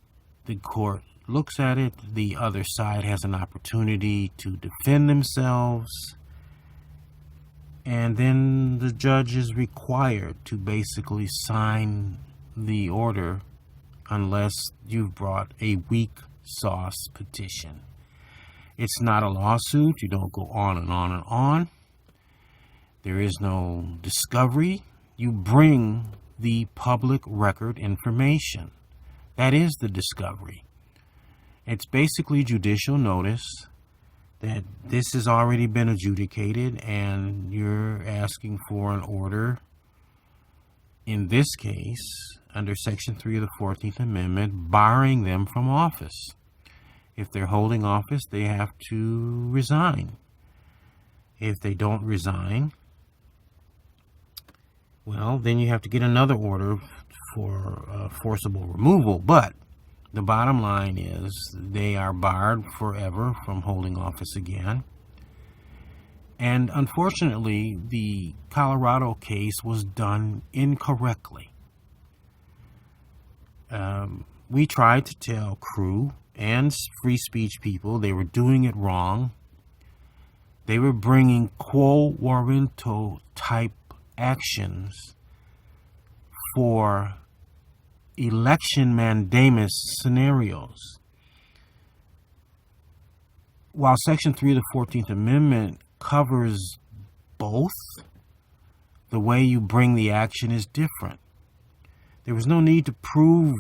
the court looks at it. The other side has an opportunity to defend themselves. And then the judge is required to basically sign the order unless you've brought a weak sauce petition. It's not a lawsuit. You don't go on and on and on. There is no discovery. You bring the public record information. That is the discovery. It's basically judicial notice that this has already been adjudicated and you're asking for an order, in this case, under Section 3 of the 14th Amendment, barring them from office. If they're holding office, they have to resign. If they don't resign, well, then you have to get another order for forcible removal. But the bottom line is they are barred forever from holding office again. And unfortunately, the Colorado case was done incorrectly. We tried to tell Crew and free speech people they were doing it wrong. They were bringing quo warranto type actions for election mandamus scenarios. While Section 3 of the 14th Amendment covers both, the way you bring the action is different. There was no need to prove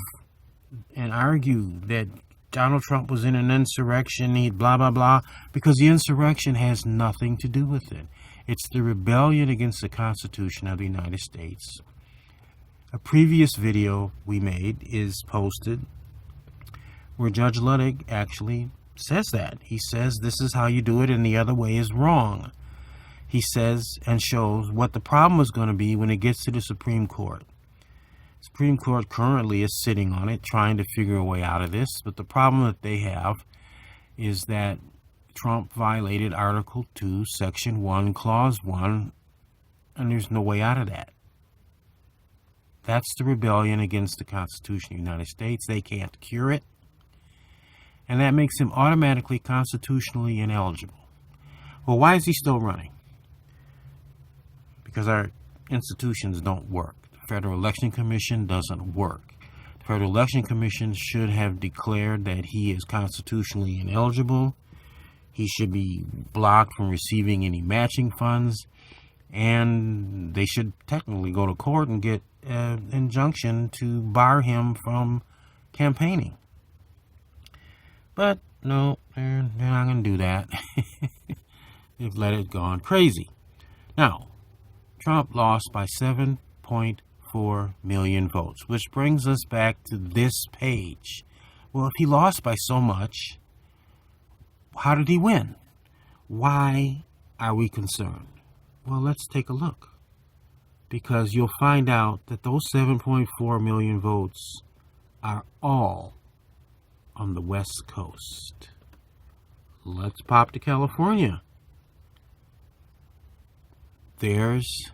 and argue that Donald Trump was in an insurrection, he blah, blah, blah, because the insurrection has nothing to do with it. It's the rebellion against the Constitution of the United States. A previous video we made is posted where Judge Ludwig actually says that. He says this is how you do it and the other way is wrong. He says and shows what the problem is going to be when it gets to the Supreme Court. Supreme Court currently is sitting on it, trying to figure a way out of this, but the problem that they have is that Trump violated Article 2, Section 1, Clause 1, and there's no way out of that. That's the rebellion against the Constitution of the United States. They can't cure it, and that makes him automatically constitutionally ineligible. Well, why is he still running? Because our institutions don't work. The Federal Election Commission doesn't work. The Federal Election Commission should have declared that he is constitutionally ineligible. He should be blocked from receiving any matching funds, and they should technically go to court and get an injunction to bar him from campaigning. But no, they're not going to do that. They've let it go on crazy. Now, Trump lost by 7.4 million votes, which brings us back to this page. Well, if he lost by so much, how did he win? Why are we concerned? Well, let's take a look. Because you'll find out that those 7.4 million votes are all on the West Coast. Let's pop to California. There's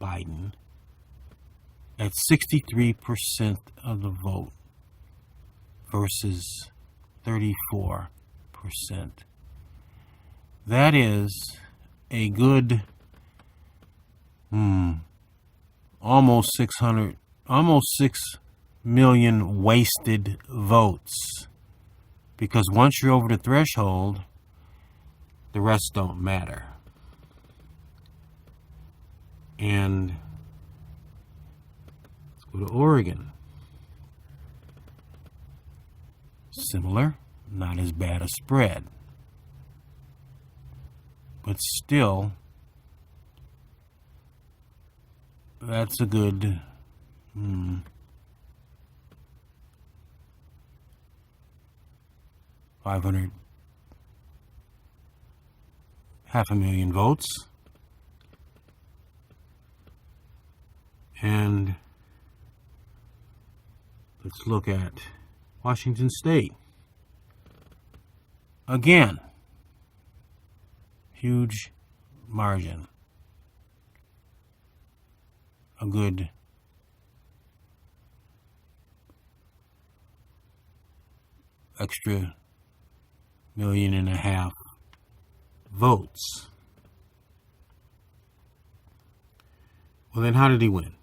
Biden at 63% of the vote versus 34%. That is a good almost 6 million wasted votes, because once you're over the threshold, the rest don't matter. And let's go to Oregon. Similar, not as bad a spread, but still, that's a good 500,000 votes. And let's look at Washington State. Again, huge margin. A good extra 1.5 million votes. Well, then how did he win?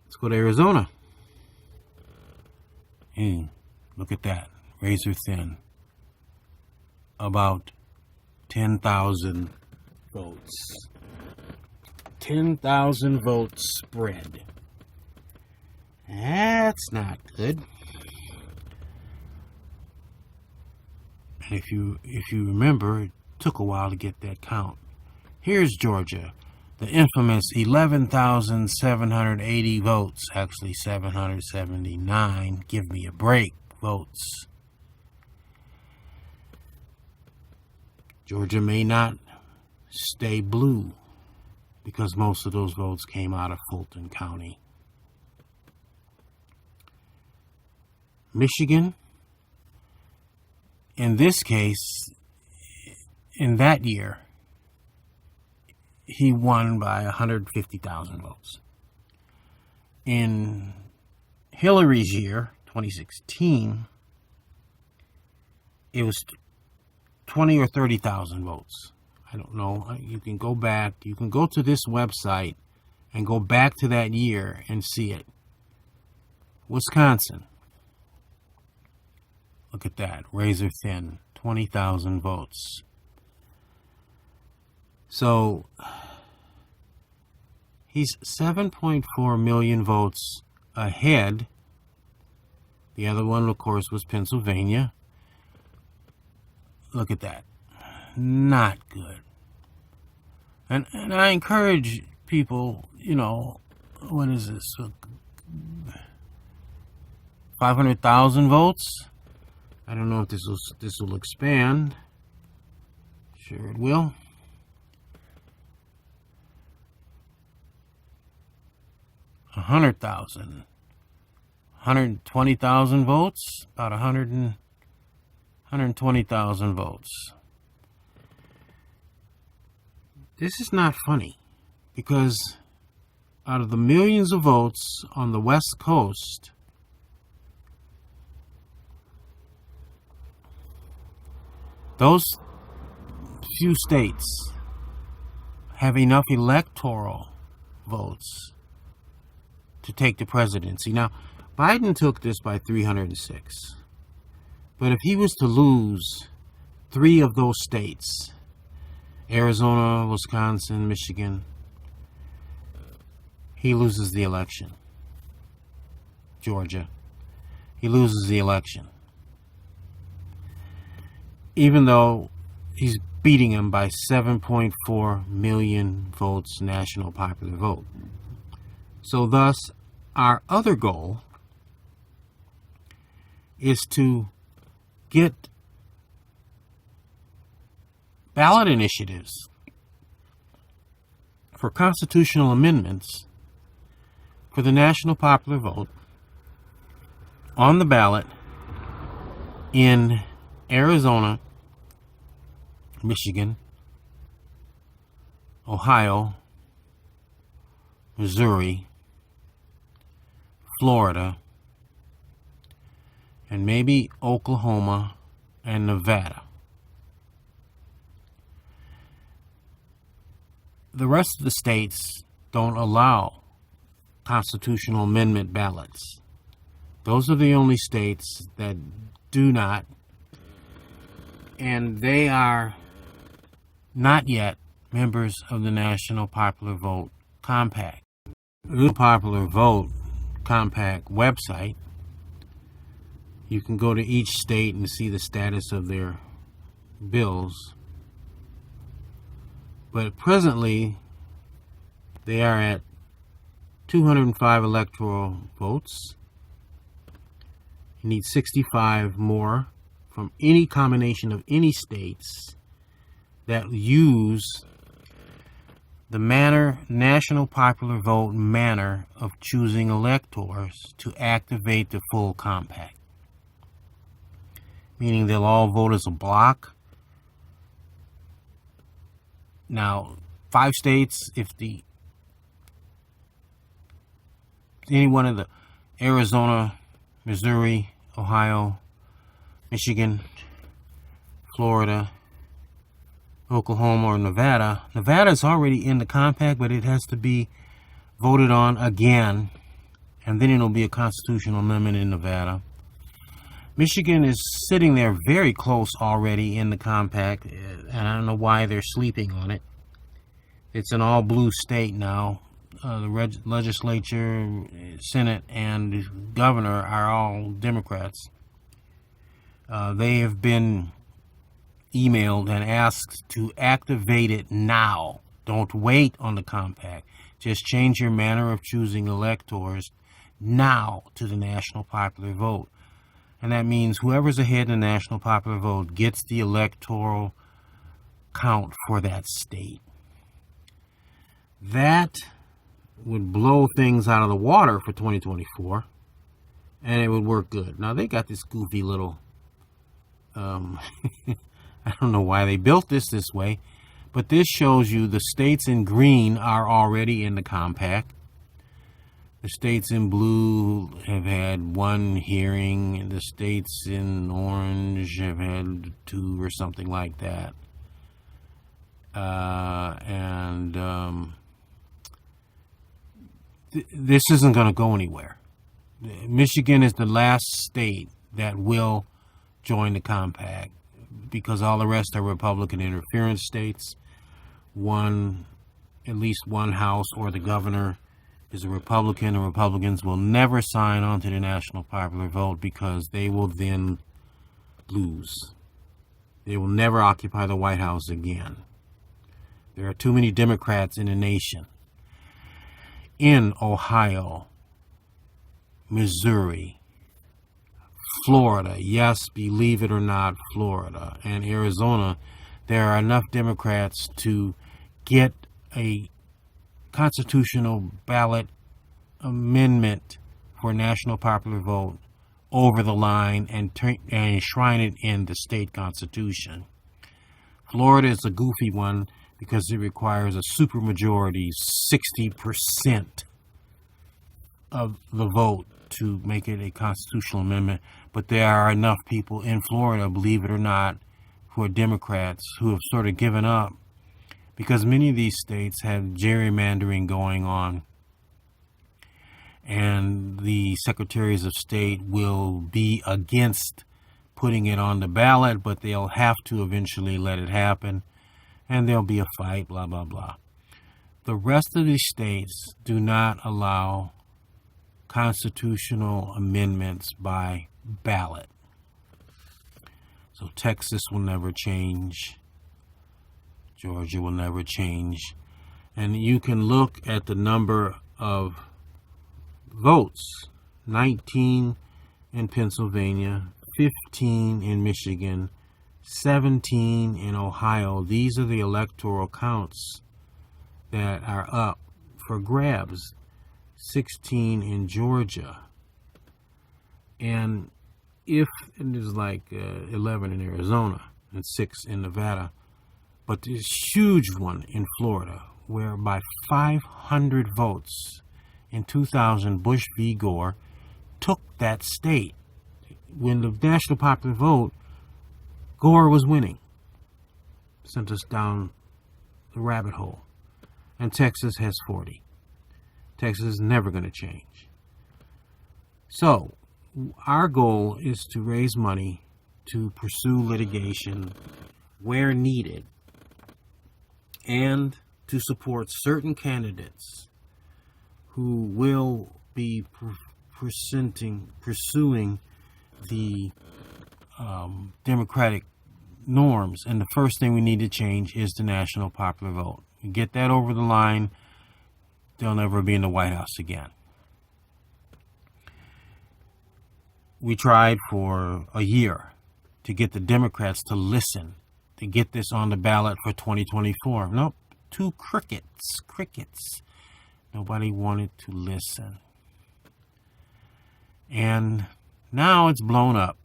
Let's go to Arizona. Hey, look at that. Razor thin. About 10,000 votes. 10,000 votes spread. That's not good. And if you remember, it took a while to get that count. Here's Georgia, the infamous 11,780 votes, actually 779. Give me a break. votes. Georgia may not stay blue because most of those votes came out of Fulton County. Michigan, in this case, in that year, he won by 150,000 votes. In Hillary's year, 2016, it was 20 or 30,000 votes. I don't know. You can go back. You can go to this website and go back to that year and see it. Wisconsin. Look at that. Razor thin. 20,000 votes. So he's 7.4 million votes ahead. The other one, of course, was Pennsylvania. Look at that. Not good. And I encourage people, you know, what is this? 500,000 votes? I don't know if this will expand. Sure it will. A 100,000. 120,000 votes? About 120,000 votes. This is not funny, because out of the millions of votes on the West Coast, those few states have enough electoral votes to take the presidency. Now, Biden took this by 306. But if he was to lose 3 of those states, Arizona, Wisconsin, Michigan, he loses the election. Georgia, he loses the election. Even though he's beating him by 7.4 million votes, national popular vote. So thus, our other goal is to get ballot initiatives for constitutional amendments for the national popular vote on the ballot in Arizona, Michigan, Ohio, Missouri, Florida, and maybe Oklahoma and Nevada. The rest of the states don't allow constitutional amendment ballots. Those are the only states that do not, and they are not yet members of the National Popular Vote Compact. The Popular Vote Compact website, you can go to each state and see the status of their bills. But presently, they are at 205 electoral votes. You need 65 more from any combination of any states that use the national popular vote manner of choosing electors to activate the full compact. Meaning they'll all vote as a block. Now, 5 states, if any one of the Arizona, Missouri, Ohio, Michigan, Florida, Oklahoma, or Nevada. Nevada is already in the compact, but it has to be voted on again, and then it'll be a constitutional amendment in Nevada. Michigan is sitting there very close already in the compact, and I don't know why they're sleeping on it. It's an all-blue state now. The legislature, Senate, and the governor are all Democrats. They have been emailed and asked to activate it now. Don't wait on the compact. Just change your manner of choosing electors now to the national popular vote. And that means whoever's ahead in the national popular vote gets the electoral count for that state. That would blow things out of the water for 2024, and it would work good. Now, they got this goofy little, I don't know why they built this way, but this shows you the states in green are already in the compact. The states in blue have had one hearing, and the states in orange have had 2 or something like that. This isn't going to go anywhere. Michigan is the last state that will join the compact because all the rest are Republican interference states. At least one house or the governor is a Republican, and Republicans will never sign on to the national popular vote because they will then lose. They will never occupy the White House again. There are too many Democrats in the nation. In Ohio, Missouri, Florida, yes, believe it or not, Florida, and Arizona, there are enough Democrats to get a constitutional ballot amendment for national popular vote over the line and enshrine it in the state constitution. Florida is a goofy one because it requires a supermajority, 60% of the vote, to make it a constitutional amendment. But there are enough people in Florida, believe it or not, who are Democrats who have sort of given up because many of these states have gerrymandering going on. And the secretaries of state will be against putting it on the ballot, but they'll have to eventually let it happen. And there'll be a fight, blah, blah, blah. The rest of these states do not allow constitutional amendments by ballot. So Texas will never change. Georgia will never change. And you can look at the number of votes. 19 in Pennsylvania, 15 in Michigan, 17 in Ohio. These are the electoral counts that are up for grabs. 16 in Georgia. And there's like 11 in Arizona and 6 in Nevada. But there's a huge one in Florida where by 500 votes in 2000, Bush v. Gore took that state. When the national popular vote, Gore was winning. Sent us down the rabbit hole. And Texas has 40. Texas is never going to change. So, our goal is to raise money to pursue litigation where needed and to support certain candidates who will be pursuing the democratic norms. And the first thing we need to change is the national popular vote. You get that over the line, they'll never be in the White House again. We tried for a year to get the Democrats to listen, to get this on the ballot for 2024. Nope, 2 crickets. Nobody wanted to listen. And now it's blown up.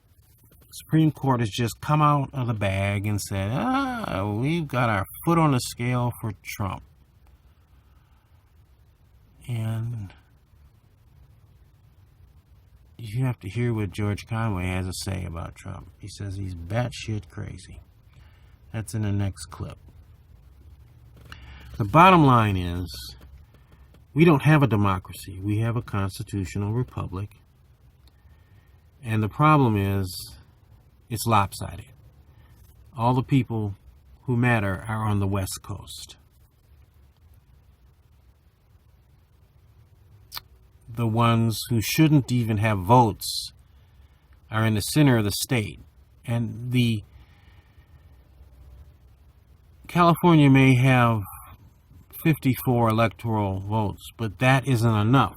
The Supreme Court has just come out of the bag and said, we've got our foot on the scale for Trump. And you have to hear what George Conway has to say about Trump. He says he's batshit crazy. That's in the next clip. The bottom line is, we don't have a democracy. We have a constitutional republic. And the problem is, it's lopsided. All the people who matter are on the West Coast. The ones who shouldn't even have votes are in the center of the state. And California may have 54 electoral votes, but that isn't enough.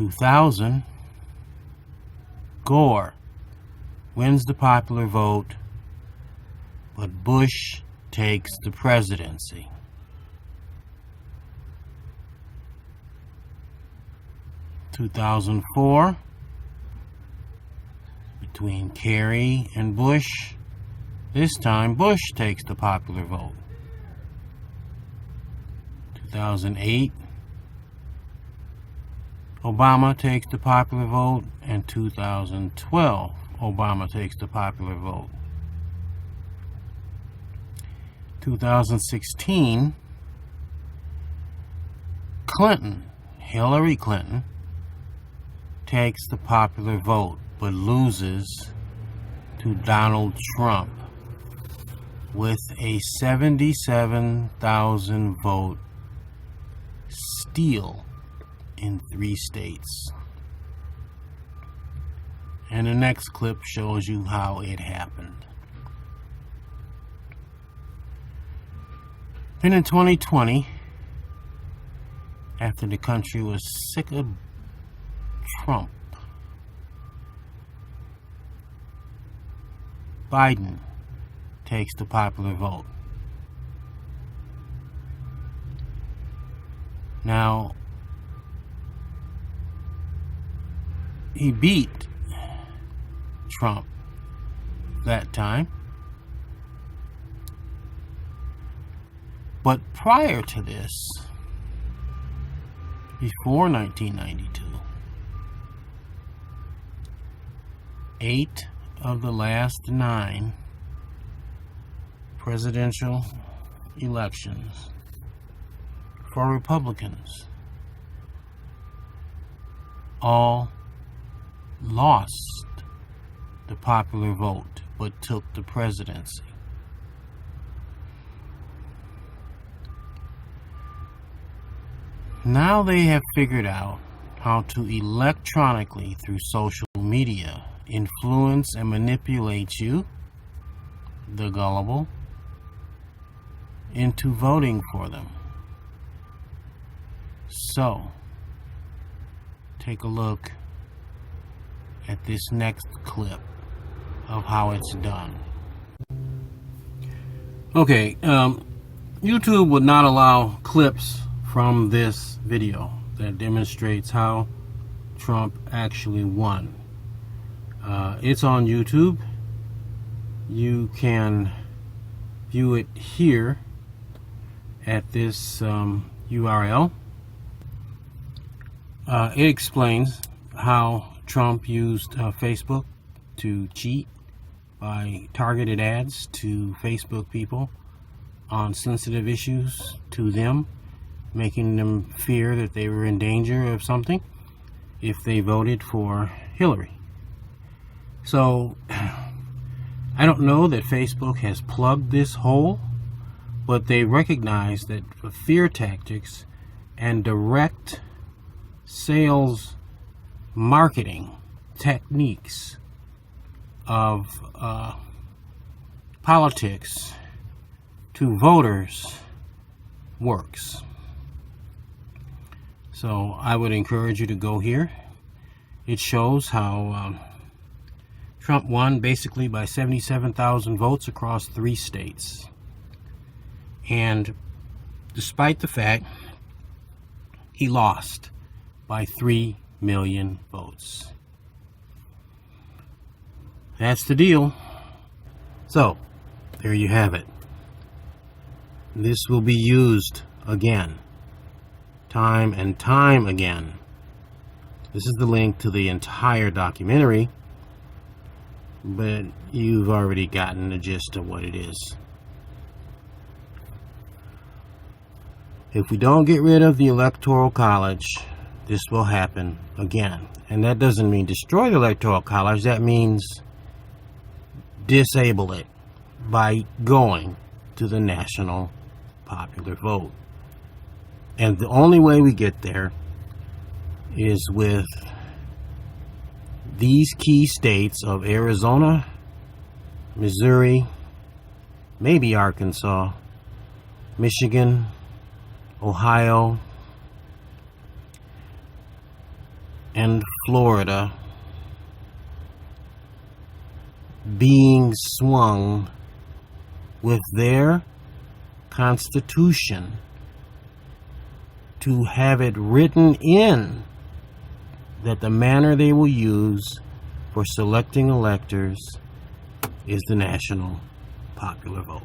2000, Gore wins the popular vote, but Bush takes the presidency. 2004, between Kerry and Bush, this time Bush takes the popular vote. 2008, Obama takes the popular vote, and 2012, Obama takes the popular vote. 2016, Hillary Clinton, takes the popular vote, but loses to Donald Trump with a 77,000 vote steal in 3 states. And the next clip shows you how it happened. Then in 2020, after the country was sick of Trump, Biden takes the popular vote. Now, he beat Trump that time, but prior to this, before 1992, 8 of the last 9 presidential elections for Republicans all lost the popular vote but took the presidency. Now they have figured out how to electronically, through social media, influence and manipulate you, the gullible, into voting for them. So, take a look at this next clip of how it's done. Okay, YouTube would not allow clips from this video that demonstrates how Trump actually won. It's on YouTube. You can view it here at this URL. It explains how Trump used Facebook to cheat by targeted ads to Facebook people on sensitive issues to them, making them fear that they were in danger of something if they voted for Hillary. So, I don't know that Facebook has plugged this hole, but they recognize that fear tactics and direct sales marketing techniques of politics to voters works. So I would encourage you to go here. It shows how Trump won basically by 77,000 votes across 3 states. And despite the fact he lost by 3 million votes. That's the deal. So, there you have it. This will be used again, time and time again. This is the link to the entire documentary, but you've already gotten the gist of what it is. If we don't get rid of the Electoral College, this will happen again. And that doesn't mean destroy the Electoral College. That means disable it by going to the national popular vote. And the only way we get there is with these key states of Arizona, Missouri, maybe Arkansas, Michigan, Ohio, and Florida being swung with their constitution to have it written in that the manner they will use for selecting electors is the national popular vote.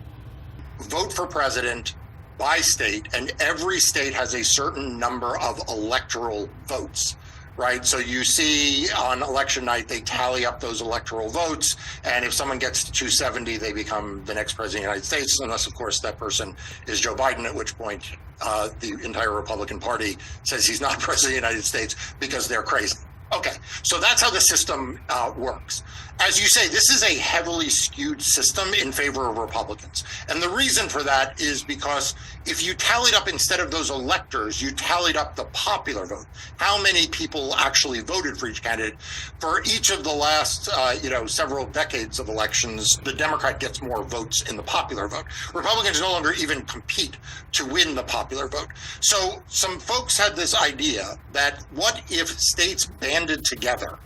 Vote for president by state, and every state has a certain number of electoral votes, right? So you see on election night, they tally up those electoral votes, and if someone gets to 270, they become the next president of the United States, unless, of course, that person is Joe Biden, at which point the entire Republican Party says he's not president of the United States because they're crazy. Okay, so that's how the system works. As you say, this is a heavily skewed system in favor of Republicans. And the reason for that is because if you tallied up, instead of those electors, you tallied up the popular vote, how many people actually voted for each candidate. For each of the last, several decades of elections, the Democrat gets more votes in the popular vote. Republicans no longer even compete to win the popular vote. So some folks had this idea that what if states banded together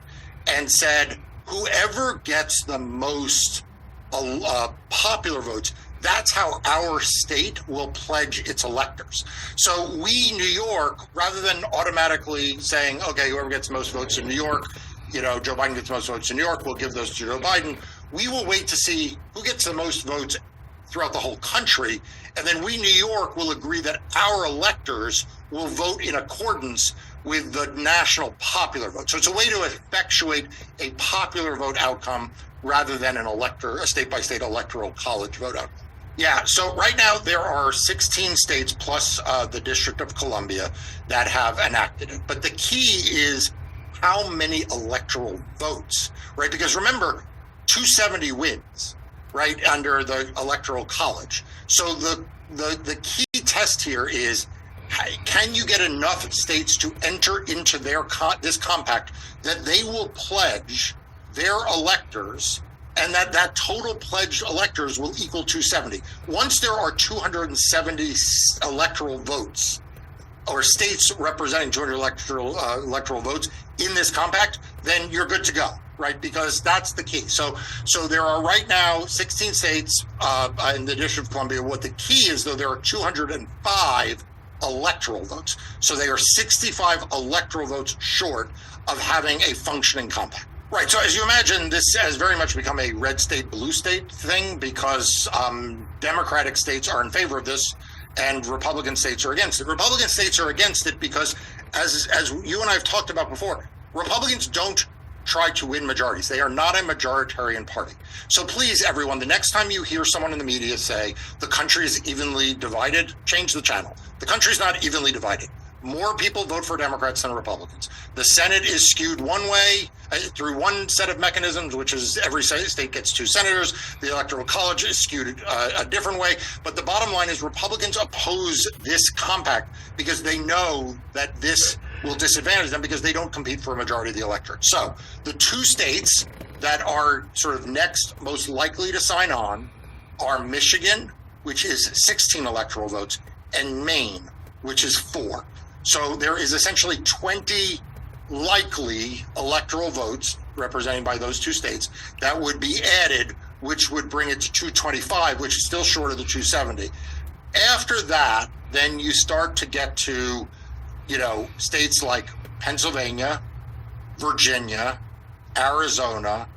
and said, whoever gets the most popular votes, that's how our state will pledge its electors. So we, New York, rather than automatically saying, okay, whoever gets the most votes in New York, Joe Biden gets the most votes in New York, we'll give those to Joe Biden. We will wait to see who gets the most votes throughout the whole country. And then we, New York, will agree that our electors will vote in accordance with the national popular vote. So it's a way to effectuate a popular vote outcome rather than a state-by-state electoral college vote outcome. Yeah, so right now there are 16 states plus the District of Columbia that have enacted it. But the key is how many electoral votes, right? Because remember, 270 wins, right, under the Electoral College. So the key test here is, can you get enough states to enter into this compact that they will pledge their electors, and that total pledged electors will equal 270. Once there are 270 electoral votes, or states representing 200 electoral votes in this compact, then you're good to go, right? Because that's the key. So there are right now 16 states in the District of Columbia. What the key is, though, there are 205 electoral votes. So they are 65 electoral votes short of having a functioning compact. Right. So as you imagine, this has very much become a red state, blue state thing, because Democratic states are in favor of this and Republican states are against it. Republican states are against it because, as you and I have talked about before, Republicans don't try to win majorities. They are not a majoritarian party. So please, everyone, the next time you hear someone in the media say the country is evenly divided, change the channel. The country is not evenly divided. More people vote for Democrats than Republicans. The Senate is skewed one way through one set of mechanisms, which is every state gets 2 senators. The Electoral College is skewed a different way. But the bottom line is Republicans oppose this compact because they know that this will disadvantage them because they don't compete for a majority of the electorate. So the 2 states that are sort of next most likely to sign on are Michigan, which is 16 electoral votes, and Maine, which is 4. So there is essentially 20 likely electoral votes represented by those 2 states that would be added, which would bring it to 225, which is still short of the 270. After that, then you start to get to, states like Pennsylvania, Virginia, Arizona,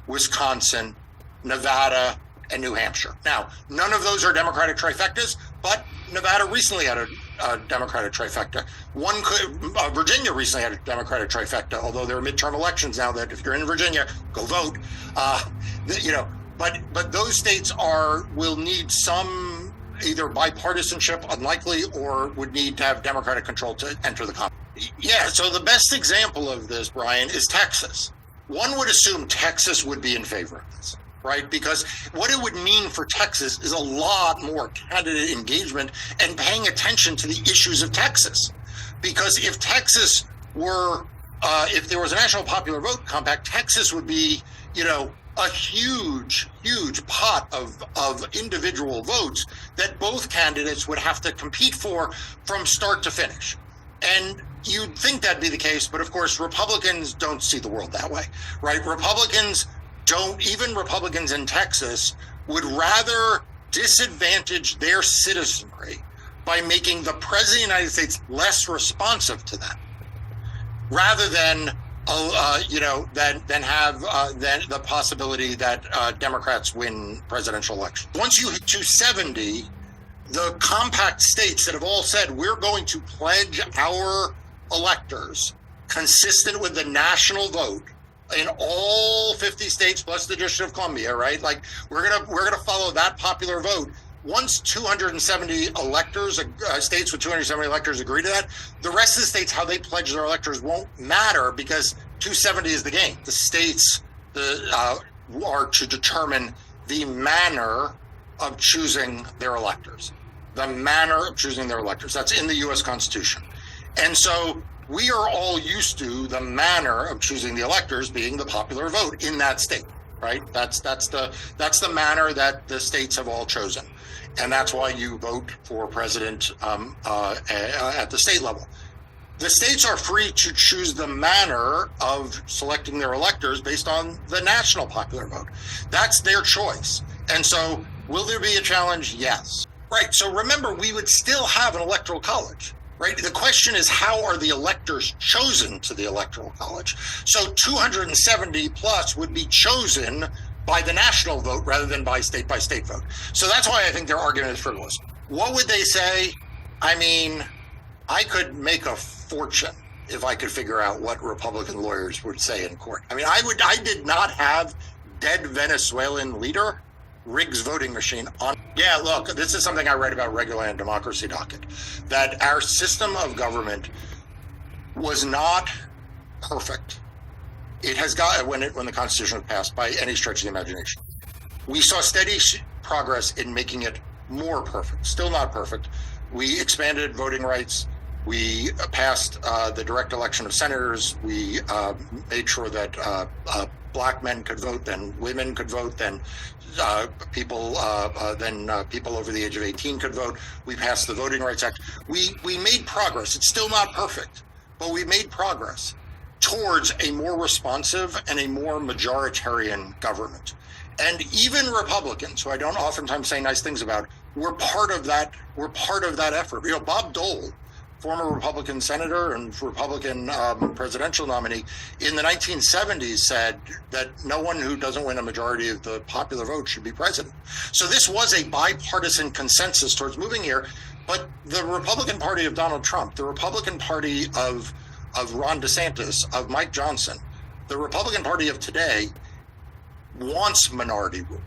Wisconsin, Nevada, and New Hampshire. Now, none of those are Democratic trifectas, but Nevada recently had a Democratic trifecta. Virginia recently had a Democratic trifecta, although there are midterm elections now that if you're in Virginia, go vote. But those states will need some either bipartisanship, unlikely, or would need to have Democratic control to enter the compact. Yeah, so the best example of this, Brian, is Texas. One would assume Texas would be in favor of this, right? Because what it would mean for Texas is a lot more candidate engagement and paying attention to the issues of Texas. Because if Texas were, if there was a national popular vote compact, Texas would be, a huge pot of individual votes that both candidates would have to compete for from start to finish. And you'd think that'd be the case, but of course, Republicans don't see the world that way, right? Even Republicans in Texas would rather disadvantage their citizenry by making the president of the United States less responsive to them, rather than than the possibility that Democrats win presidential elections. Once you hit 270, the compact states that have all said we're going to pledge our electors consistent with the national vote in all 50 states plus the District of Columbia, right? Like we're gonna follow that popular vote. Once 270 electors, states with 270 electors agree to that, the rest of the states, how they pledge their electors won't matter because 270 is the game. The states are to determine the manner of choosing their electors. The manner of choosing their electors. That's in the U.S. Constitution. And so we are all used to the manner of choosing the electors being the popular vote in that state, right? That's the manner that the states have all chosen. And that's why you vote for president at the state level. The states are free to choose the manner of selecting their electors based on the national popular vote. That's their choice. And so will there be a challenge? Yes. Right. So remember, we would still have an electoral college, right? The question is, how are the electors chosen to the electoral college? So 270 plus would be chosen by the national vote rather than by state vote. So that's why I think their argument is frivolous. What would they say? I mean, I could make a fortune if I could figure out what Republican lawyers would say in court. I mean, I did not have dead Venezuelan leader Riggs voting machine on. Yeah, look, this is something I write about regularly on Democracy Docket, that our system of government was not perfect. It has got, when the Constitution was passed, by any stretch of the imagination. We saw steady progress in making it more perfect. Still not perfect. We expanded voting rights. We passed the direct election of senators. We made sure that black men could vote, then women could vote, then people over the age of 18 could vote. We passed the Voting Rights Act. We made progress. It's still not perfect, but we made progress towards a more responsive and a more majoritarian government. And even Republicans, who I don't oftentimes say nice things about, were part of that. Were part of that effort. You know, Bob Dole, former Republican senator and Republican presidential nominee, in the 1970s said that no one who doesn't win a majority of the popular vote should be president. So this was a bipartisan consensus towards moving here. But the Republican Party of Donald Trump, the Republican Party of Ron DeSantis, of Mike Johnson, the Republican Party of today wants minority rule.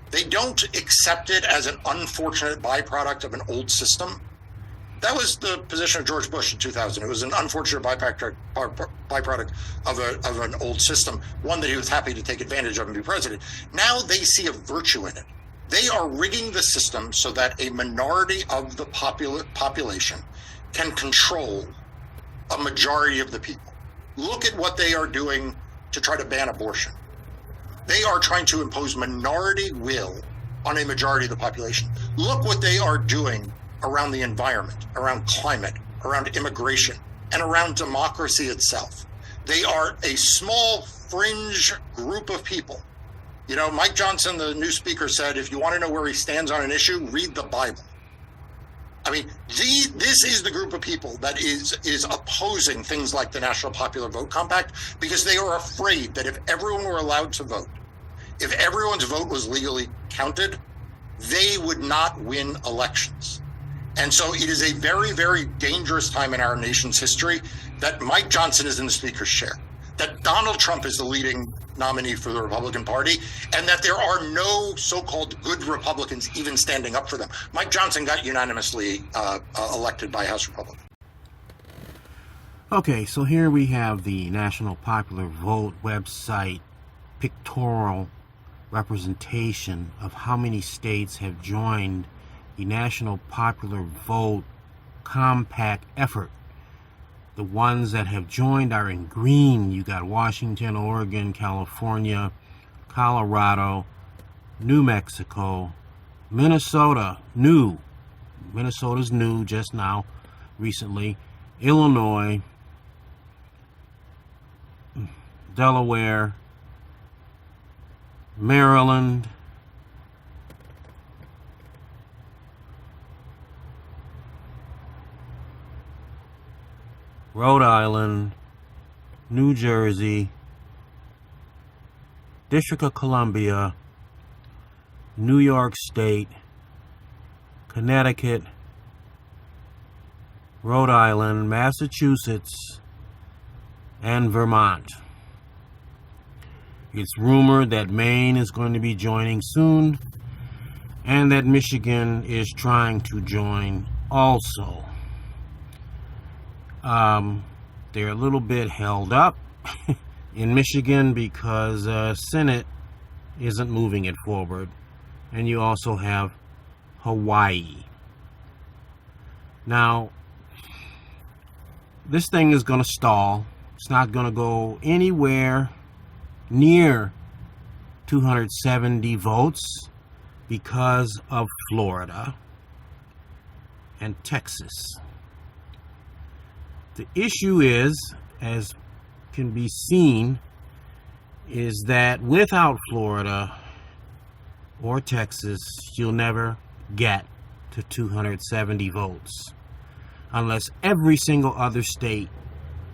They don't accept it as an unfortunate byproduct of an old system. That was the position of George Bush in 2000. It was an unfortunate byproduct of an old system, one that he was happy to take advantage of and be president. Now they see a virtue in it. They are rigging the system so that a minority of the population can control a majority of the people. Look at what they are doing to try to ban abortion. They are trying to impose minority will on a majority of the population. Look what they are doing around the environment, around climate, around immigration, and around democracy itself. They are a small fringe group of people. You know, Mike Johnson, the new speaker, said, if you want to know where he stands on an issue, read the Bible. I mean, this is the group of people that is opposing things like the National Popular Vote Compact, because they are afraid that if everyone were allowed to vote, if everyone's vote was legally counted, they would not win elections. And so it is a very, very dangerous time in our nation's history that Mike Johnson is in the speaker's chair, that Donald Trump is the leading nominee for the Republican Party, and that there are no so-called good Republicans even standing up for them. Mike Johnson got unanimously elected by House Republicans. Okay, so here we have the National Popular Vote website pictorial representation of how many states have joined the National Popular Vote Compact effort. The ones that have joined are in green. You got Washington, Oregon, California, Colorado, New Mexico, Minnesota, new. Minnesota's new just now, recently. Illinois, Delaware, Maryland, Rhode Island, New Jersey, District of Columbia, New York State, Connecticut, Rhode Island, Massachusetts, and Vermont. It's rumored that Maine is going to be joining soon, and that Michigan is trying to join also. They're a little bit held up in Michigan because Senate isn't moving it forward. And you also have Hawaii. Now, this thing is going to stall. It's not going to go anywhere near 270 votes because of Florida and Texas. The issue is, as can be seen, is that without Florida or Texas, you'll never get to 270 votes unless every single other state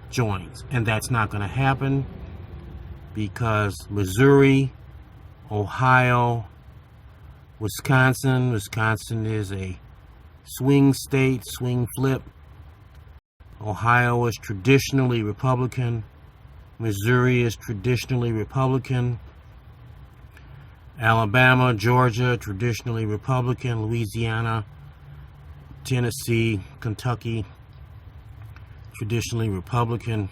joins. And that's not going to happen because Missouri, Ohio, Wisconsin is a swing state, swing flip. Ohio is traditionally Republican. Missouri is traditionally Republican. Alabama, Georgia, traditionally Republican. Louisiana, Tennessee, Kentucky, traditionally Republican.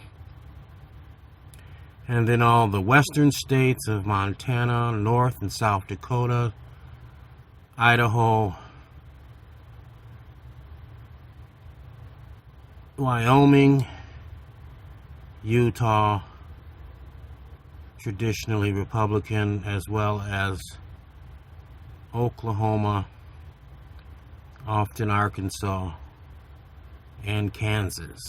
And then all the western states of Montana, North and South Dakota, Idaho, Wyoming, Utah, traditionally Republican, as well as Oklahoma, often Arkansas, and Kansas.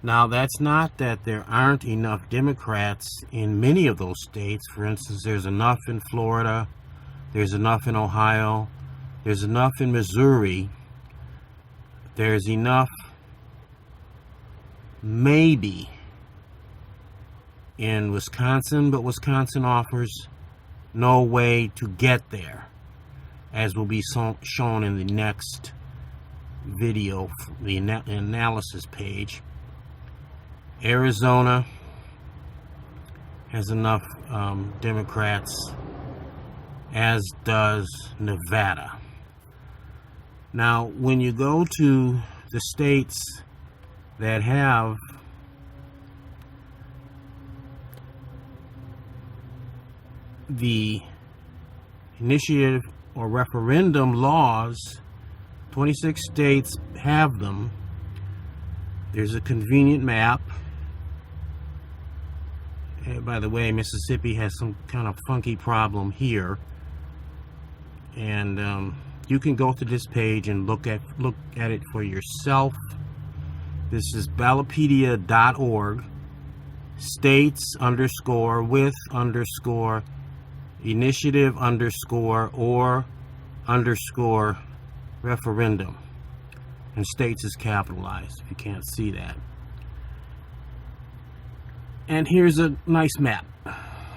Now, that's not that there aren't enough Democrats in many of those states. For instance, there's enough in Florida, there's enough in Ohio, there's enough in Missouri, there's enough maybe in Wisconsin, but Wisconsin offers no way to get there, as will be shown in the next video, the analysis page. Arizona has enough Democrats, as does Nevada. Now, when you go to the states that have the initiative or referendum laws, 26 states have them. There's a convenient map. By the way, Mississippi has some kind of funky problem here, and you can go to this page and look at it for yourself. This is Ballotpedia.org, states _ with _ initiative _ or _ referendum. And states is capitalized, if you can't see that. And here's a nice map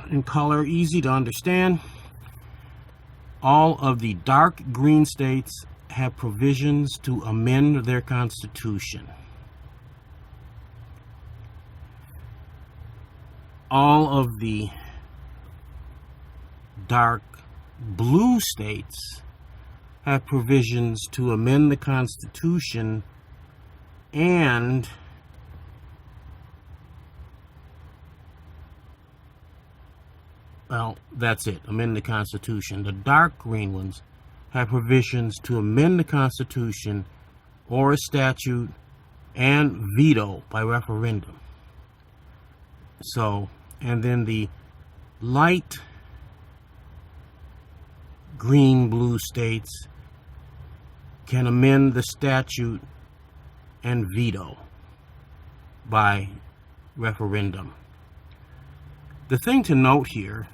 in color, easy to understand. All of the dark green states have provisions to amend their constitution. All of the dark blue states have provisions to amend the Constitution and well, that's it, amend the Constitution. The dark green ones have provisions to amend the Constitution or a statute and veto by referendum. So, and then the light green blue states can amend the statute and veto by referendum. The thing to note here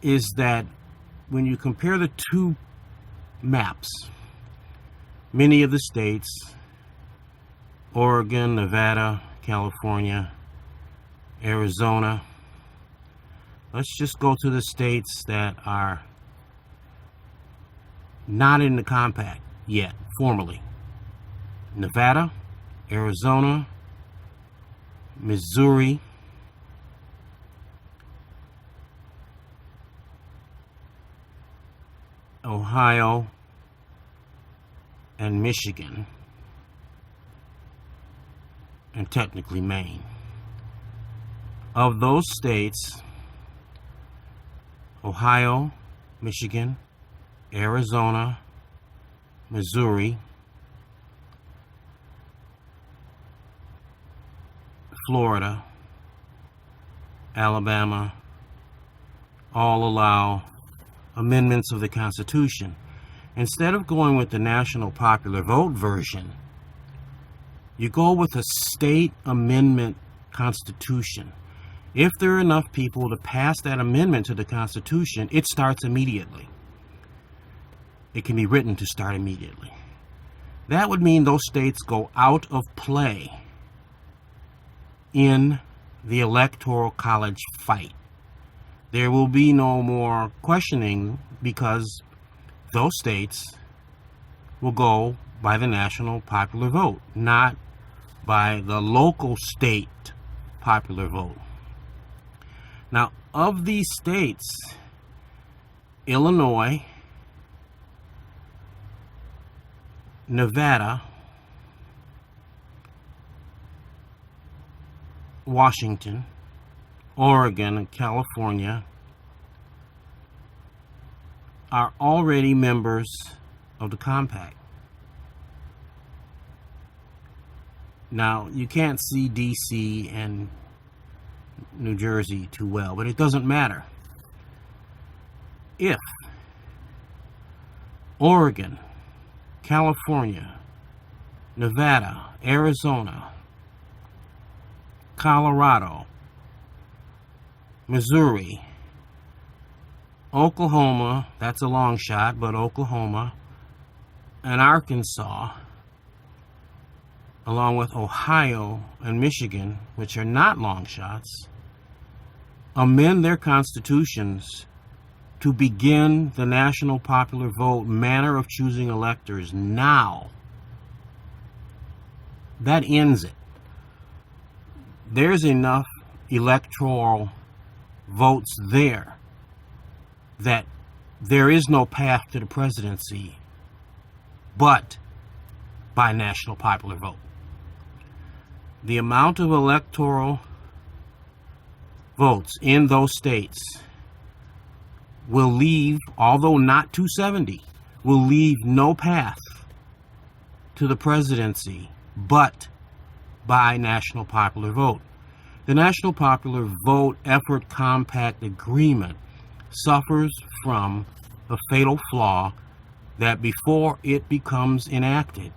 is that when you compare the two maps, many of the states, Oregon, Nevada, California, Arizona, let's just go to the states that are not in the compact yet, formally. Nevada, Arizona, Missouri, Ohio, and Michigan, and technically Maine. Of those states, Ohio, Michigan, Arizona, Missouri, Florida, Alabama, all allow amendments of the Constitution. Instead of going with the national popular vote version, you go with a state amendment constitution. If there are enough people to pass that amendment to the Constitution, it starts immediately. It can be written to start immediately. That would mean those states go out of play in the Electoral College fight. There will be no more questioning because those states will go by the national popular vote, not by the local state popular vote. Now, of these states, Illinois, Nevada, Washington, Oregon, and California are already members of the compact. Now, you can't see D.C. and New Jersey too well, but it doesn't matter. If Oregon, California, Nevada, Arizona, Colorado, Missouri, Oklahoma, that's a long shot, but Oklahoma, and Arkansas, along with Ohio and Michigan, which are not long shots, amend their constitutions to begin the national popular vote manner of choosing electors now. That ends it. There's enough electoral votes there that there is no path to the presidency but by national popular vote. The amount of electoral votes in those states will leave, although not 270, will leave no path to the presidency but by national popular vote. The National Popular Vote Effort Compact Agreement suffers from the fatal flaw that before it becomes enacted,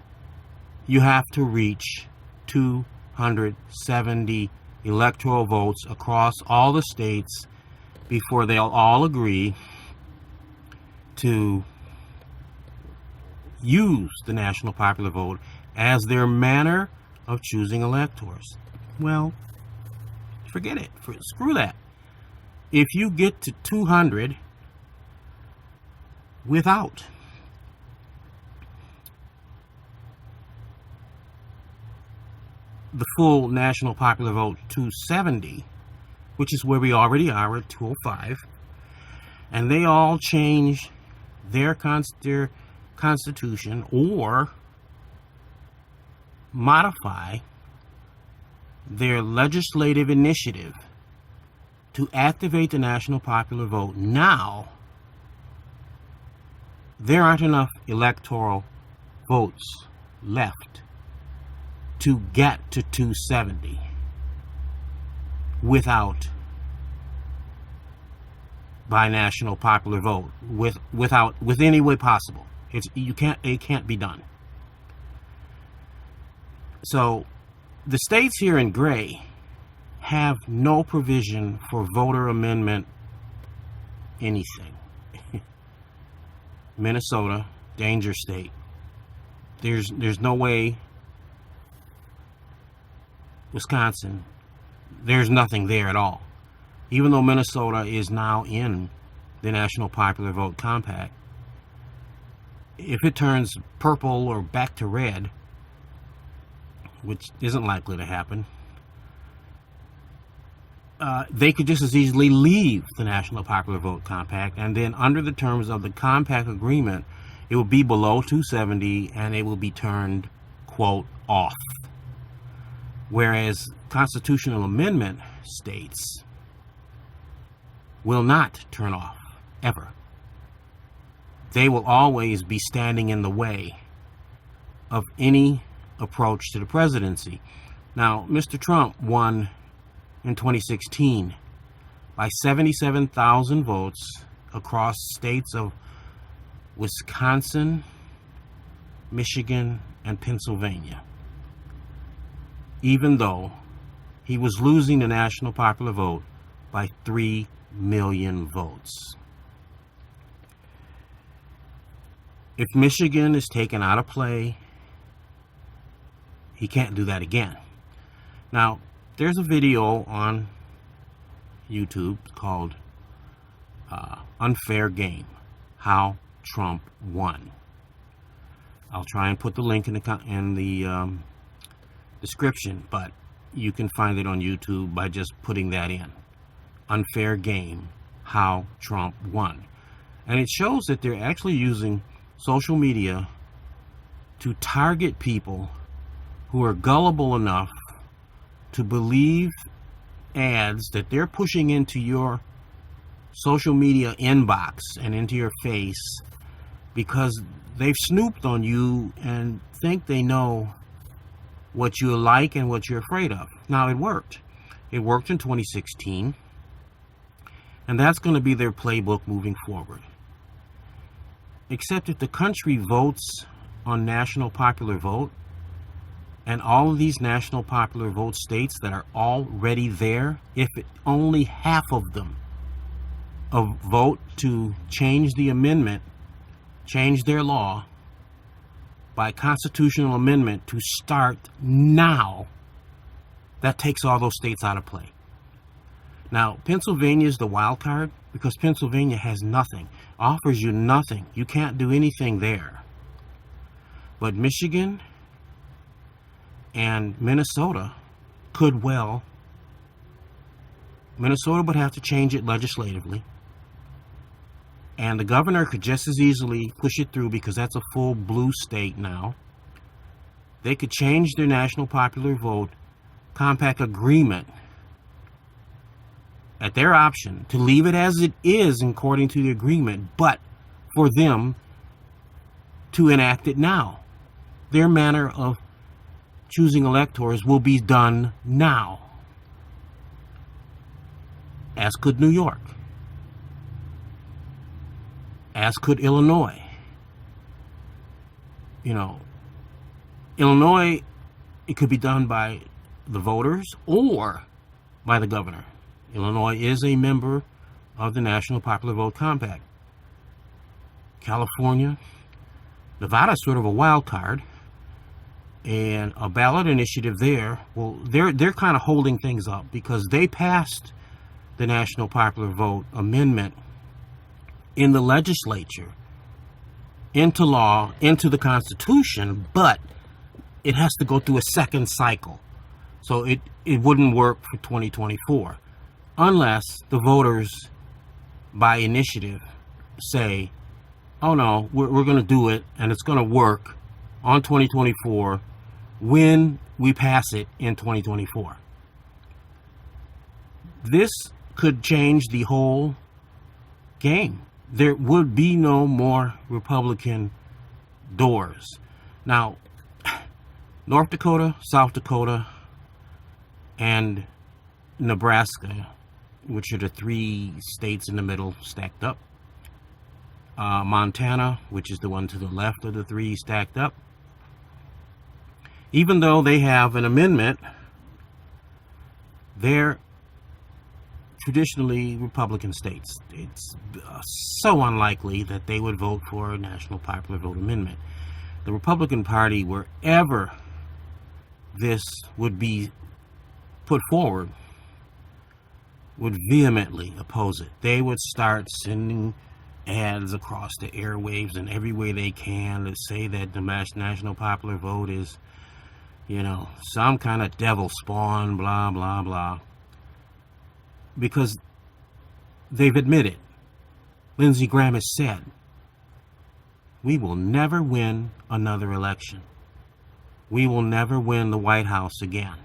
you have to reach 270 electoral votes across all the states before they'll all agree to use the national popular vote as their manner of choosing electors. Well, forget it. Screw that. If you get to 200 without the full national popular vote 270, which is where we already are at 205, and they all change their constitution or modify their legislative initiative to activate the national popular vote now, there aren't enough electoral votes left to get to 270 without by national popular vote, with any way possible. It can't be done. So the states here in gray have no provision for voter amendment anything. Minnesota, danger state. There's no way. Wisconsin, there's nothing there at all. Even though Minnesota is now in the National Popular Vote Compact, if it turns purple or back to red, which isn't likely to happen, they could just as easily leave the National Popular Vote Compact, and then under the terms of the compact agreement, it will be below 270 and it will be turned, quote, off. Whereas constitutional amendment states will not turn off, ever. They will always be standing in the way of any approach to the presidency. Now, Mr. Trump won in 2016 by 77,000 votes across states of Wisconsin, Michigan, and Pennsylvania, even though he was losing the national popular vote by 3 million votes. If Michigan is taken out of play, he can't do that again. Now, there's a video on YouTube called Unfair Game, How Trump Won. I'll try and put the link in the description, but you can find it on YouTube by just putting that in. Unfair Game, How Trump Won. And it shows that they're actually using social media to target people who are gullible enough to believe ads that they're pushing into your social media inbox and into your face because they've snooped on you and think they know what you like and what you're afraid of. Now, it worked. It worked in 2016, and that's going to be their playbook moving forward. Except if the country votes on national popular vote, and all of these national popular vote states that are already there, if only half of them vote to change the amendment, change their law by constitutional amendment to start now, that takes all those states out of play. Now, Pennsylvania is the wild card because Pennsylvania has nothing, offers you nothing. You can't do anything there. But Michigan and Minnesota could well. Minnesota would have to change it legislatively. And the governor could just as easily push it through because that's a full blue state now. They could change their national popular vote compact agreement at their option to leave it as it is according to the agreement, but for them to enact it now. Their manner of choosing electors will be done now, as could New York, as could Illinois. You know, Illinois, it could be done by the voters or by the governor. Illinois is a member of the National Popular Vote Compact. California, Nevada is sort of a wild card, and a ballot initiative there, well, they're kind of holding things up because they passed the National Popular Vote Amendment in the legislature into law, into the Constitution, but it has to go through a second cycle. So it wouldn't work for 2024 unless the voters by initiative say, oh no, we're going to do it and it's going to work on 2024 when we pass it in 2024. This could change the whole game. There would be no more Republican doors. Now, North Dakota, South Dakota, and Nebraska, which are the three states in the middle stacked up. Montana, which is the one to the left of the three stacked up. even though they have an amendment, they're traditionally Republican states. It's so unlikely that they would vote for a national popular vote amendment. The Republican Party, wherever this would be put forward, would vehemently oppose it. They would start sending ads across the airwaves in every way they can to say that the national popular vote is, some kind of devil spawn, blah, blah, blah. Because they've admitted, Lindsey Graham has said, we will never win another election. We will never win the White House again.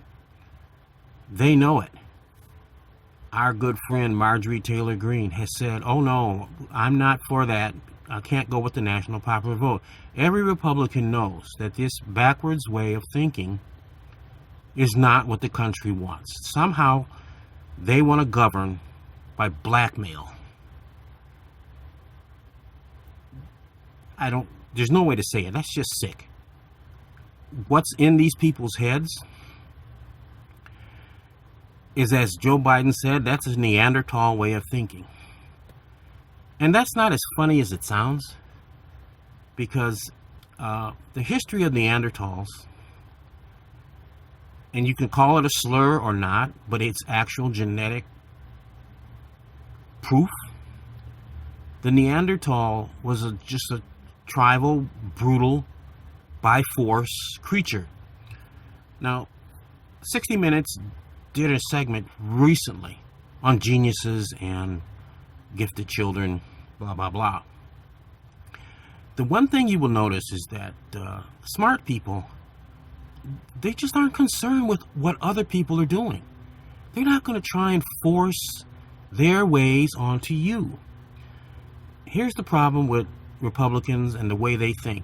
They know it. Our good friend Marjorie Taylor Greene has said, oh no, I'm not for that. I can't go with the national popular vote. Every Republican knows that this backwards way of thinking is not what the country wants. Somehow they want to govern by blackmail. There's no way to say it. That's just sick. What's in these people's heads is, as Joe Biden said, that's a Neanderthal way of thinking. And that's not as funny as it sounds, because the history of Neanderthals, and you can call it a slur or not, but it's actual genetic proof. The Neanderthal was just a tribal, brutal, by force creature. Now, 60 Minutes did a segment recently on geniuses and gifted children, blah, blah, blah. The one thing you will notice is that smart people, they just aren't concerned with what other people are doing. They're not going to try and force their ways onto you. Here's the problem with Republicans and the way they think.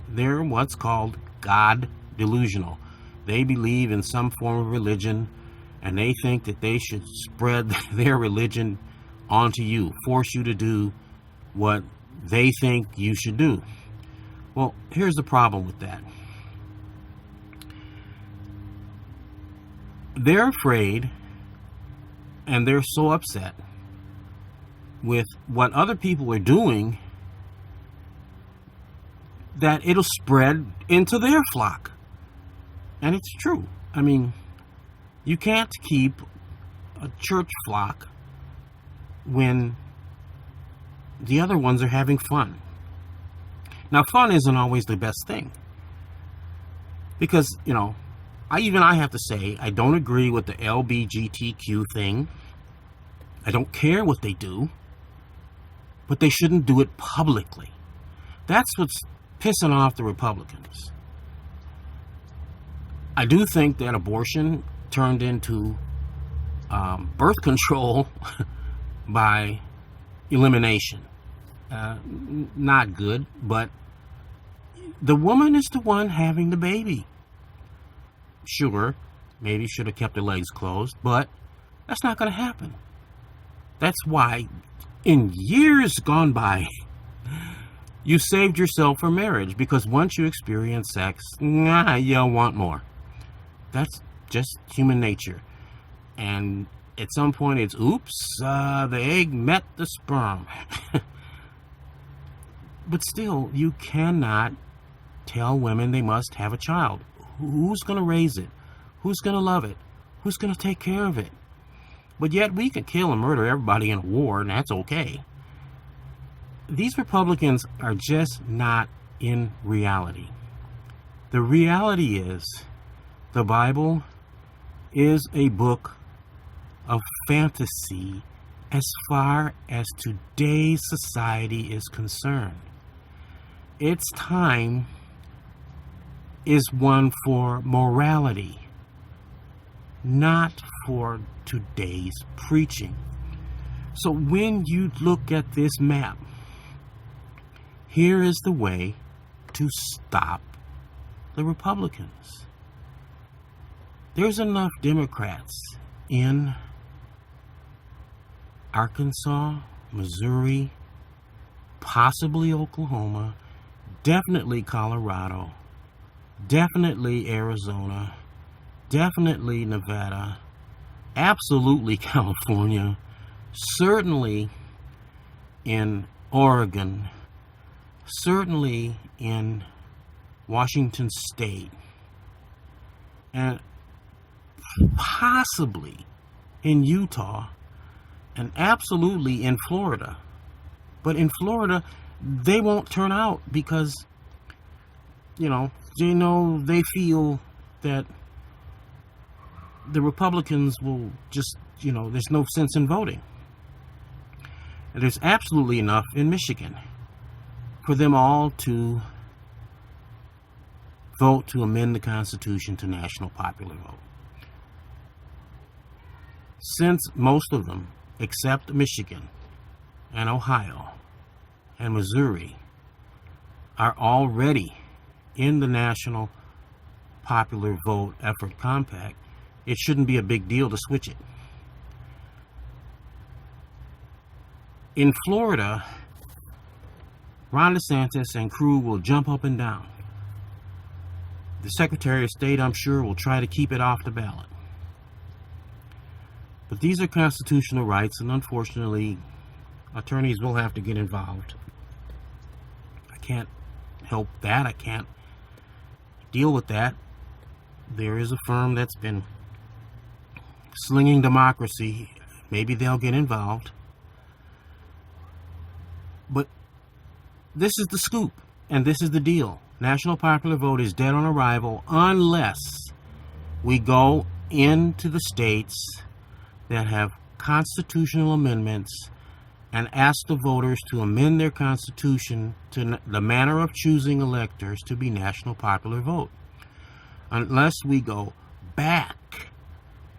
They're what's called God delusional. They believe in some form of religion, and they think that they should spread their religion onto you, force you to do what they think you should do. Well, here's the problem with that. They're afraid, and they're so upset with what other people are doing that it'll spread into their flock. And it's true. I mean, you can't keep a church flock when the other ones are having fun. Now, fun isn't always the best thing. Because, I have to say, I don't agree with the LGBTQ thing. I don't care what they do. But they shouldn't do it publicly. That's what's pissing off the Republicans. I do think that abortion turned into birth control by elimination. Not good, but the woman is the one having the baby. Sure, maybe should have kept her legs closed, but that's not going to happen. That's why, in years gone by, you saved yourself for marriage, because once you experience sex, you'll want more. That's just human nature. And at some point it's, oops, the egg met the sperm. But still, you cannot tell women they must have a child. Who's going to raise it? Who's going to love it? Who's going to take care of it? But yet we can kill and murder everybody in a war, and that's okay. These Republicans are just not in reality. The reality is, the Bible is a book of fantasy as far as today's society is concerned. Its time is one for morality, not for today's preaching. So when you look at this map, here is the way to stop the Republicans. There's enough Democrats in Arkansas, Missouri, possibly Oklahoma, definitely Colorado, definitely Arizona, definitely Nevada, absolutely California, certainly in Oregon, certainly in Washington State, and possibly in Utah, and absolutely in Florida. But in Florida, they won't turn out because, they feel that the Republicans will just, there's no sense in voting. And there's absolutely enough in Michigan for them all to vote to amend the Constitution to national popular vote. Since most of them, except Michigan and Ohio and Missouri, are already in the National Popular Vote Effort Compact, it shouldn't be a big deal to switch it. In Florida, Ron DeSantis and crew will jump up and down. The Secretary of State, I'm sure, will try to keep it off the ballot. But these are constitutional rights, and unfortunately, attorneys will have to get involved. I can't help that. I can't deal with that. There is a firm that's been slinging democracy. Maybe they'll get involved. But this is the scoop, and this is the deal. National popular vote is dead on arrival unless we go into the states that have constitutional amendments and ask the voters to amend their constitution to the manner of choosing electors to be national popular vote. Unless we go back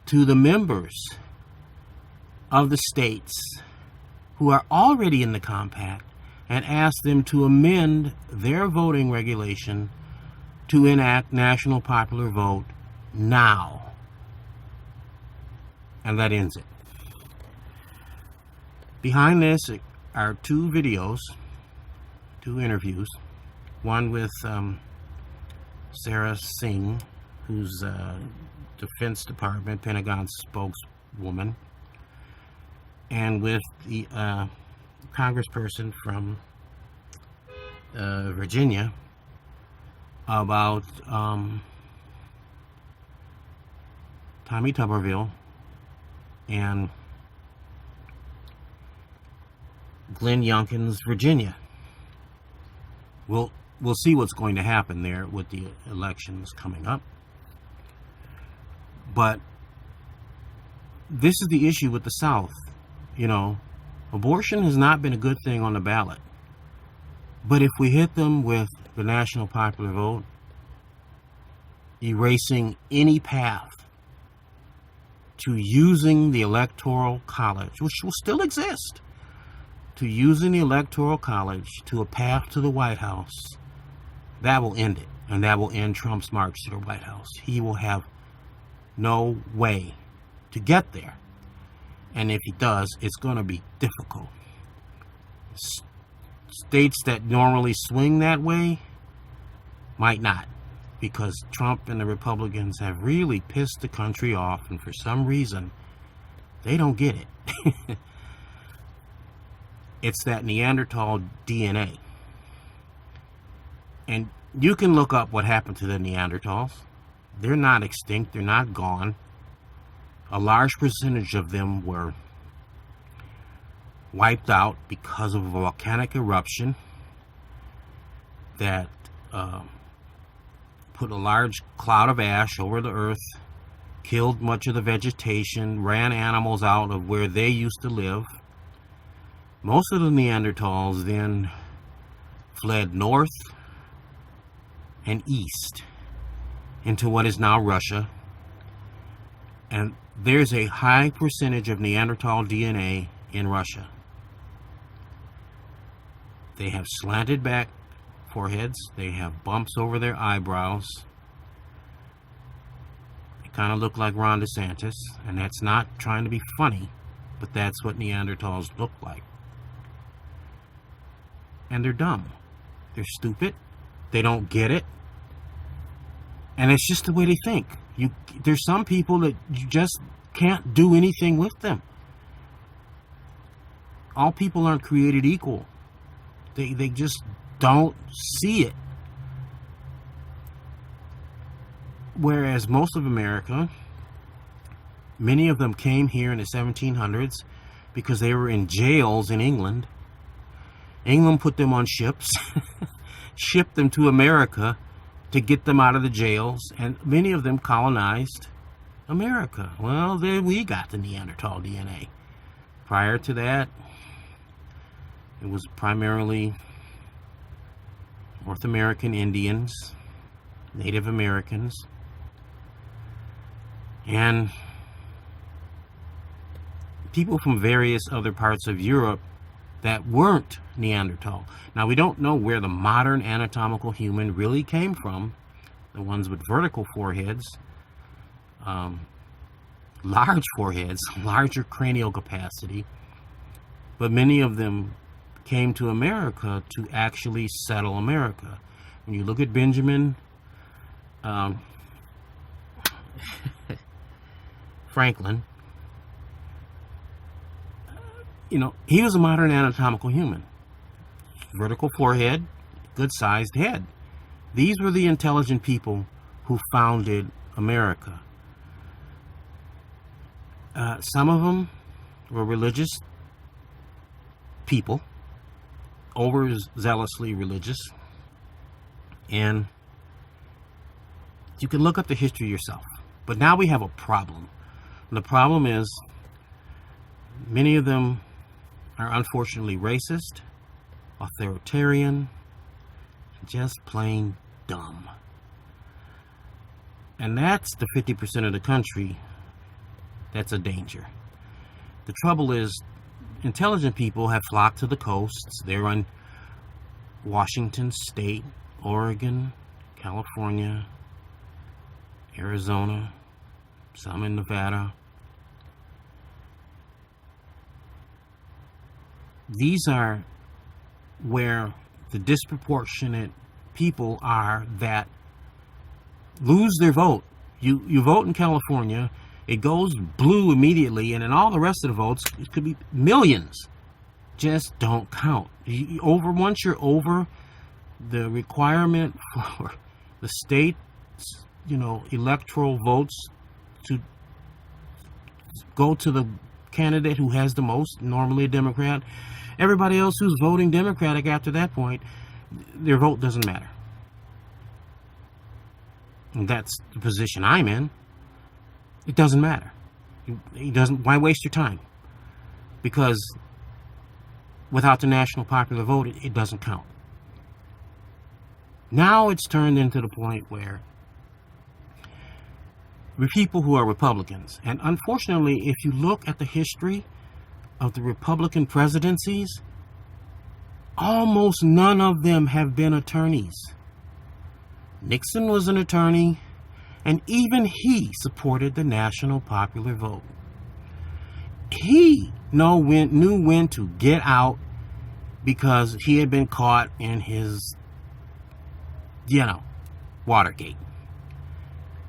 to the members of the states who are already in the compact and ask them to amend their voting regulation to enact national popular vote now. And that ends it. Behind this are two videos, two interviews. One with Sarah Singh, who's Defense Department, Pentagon spokeswoman, and with the congressperson from Virginia about Tommy Tuberville and Glenn Youngkin's Virginia. We'll see what's going to happen there with the elections coming up. But this is the issue with the South. Abortion has not been a good thing on the ballot. But if we hit them with the national popular vote, erasing any path to using the Electoral College, which will still exist, to using the Electoral College to a path to the White House, that will end it. And that will end Trump's march to the White House. He will have no way to get there. And if he does, it's going to be difficult. States that normally swing that way might not, because Trump and the Republicans have really pissed the country off, and for some reason, they don't get it. It's that Neanderthal DNA. And you can look up what happened to the Neanderthals. They're not extinct. They're not gone. A large percentage of them were wiped out because of a volcanic eruption that put a large cloud of ash over the earth, killed much of the vegetation, ran animals out of where they used to live. Most of the Neanderthals then fled north and east into what is now Russia. And there's a high percentage of Neanderthal DNA in Russia. They have slanted back foreheads. They have bumps over their eyebrows. They kind of look like Ron DeSantis. And that's not trying to be funny, but that's what Neanderthals look like. And they're dumb. They're stupid. They don't get it. And it's just the way they think. There's some people that you just can't do anything with them. All people aren't created equal. They just don't see it. Whereas most of America, many of them came here in the 1700s because they were in jails in England. England put them on ships, shipped them to America to get them out of the jails, and many of them colonized America. Well, there we got the Neanderthal DNA. Prior to that, it was primarily North American Indians, Native Americans, and people from various other parts of Europe that weren't Neanderthal. Now, we don't know where the modern anatomical human really came from. The ones with vertical foreheads, large foreheads, larger cranial capacity. But many of them came to America to actually settle America. When you look at Benjamin Franklin, you know, he was a modern anatomical human. Vertical forehead, good-sized head. These were the intelligent people who founded America. Some of them were religious people, overzealously religious, and you can look up the history yourself. But now we have a problem. And the problem is many of them are unfortunately racist, authoritarian, just plain dumb. And that's the 50% of the country that's a danger. The trouble is, intelligent people have flocked to the coasts. They're on Washington State, Oregon, California, Arizona, some in Nevada. These are where the disproportionate people are that lose their vote. You vote in California, it goes blue immediately, and then all the rest of the votes, it could be millions, just don't count. Once you're over the requirement for the state's, electoral votes to go to the candidate who has the most, normally a Democrat, everybody else who's voting Democratic after that point, their vote doesn't matter. And that's the position I'm in. It doesn't matter. Why waste your time? Because without the national popular vote, it doesn't count. Now it's turned into the point where we're people who are Republicans. And unfortunately, if you look at the history of the Republican presidencies, almost none of them have been attorneys. Nixon was an attorney, and even he supported the national popular vote. He knew when to get out because he had been caught in his, Watergate.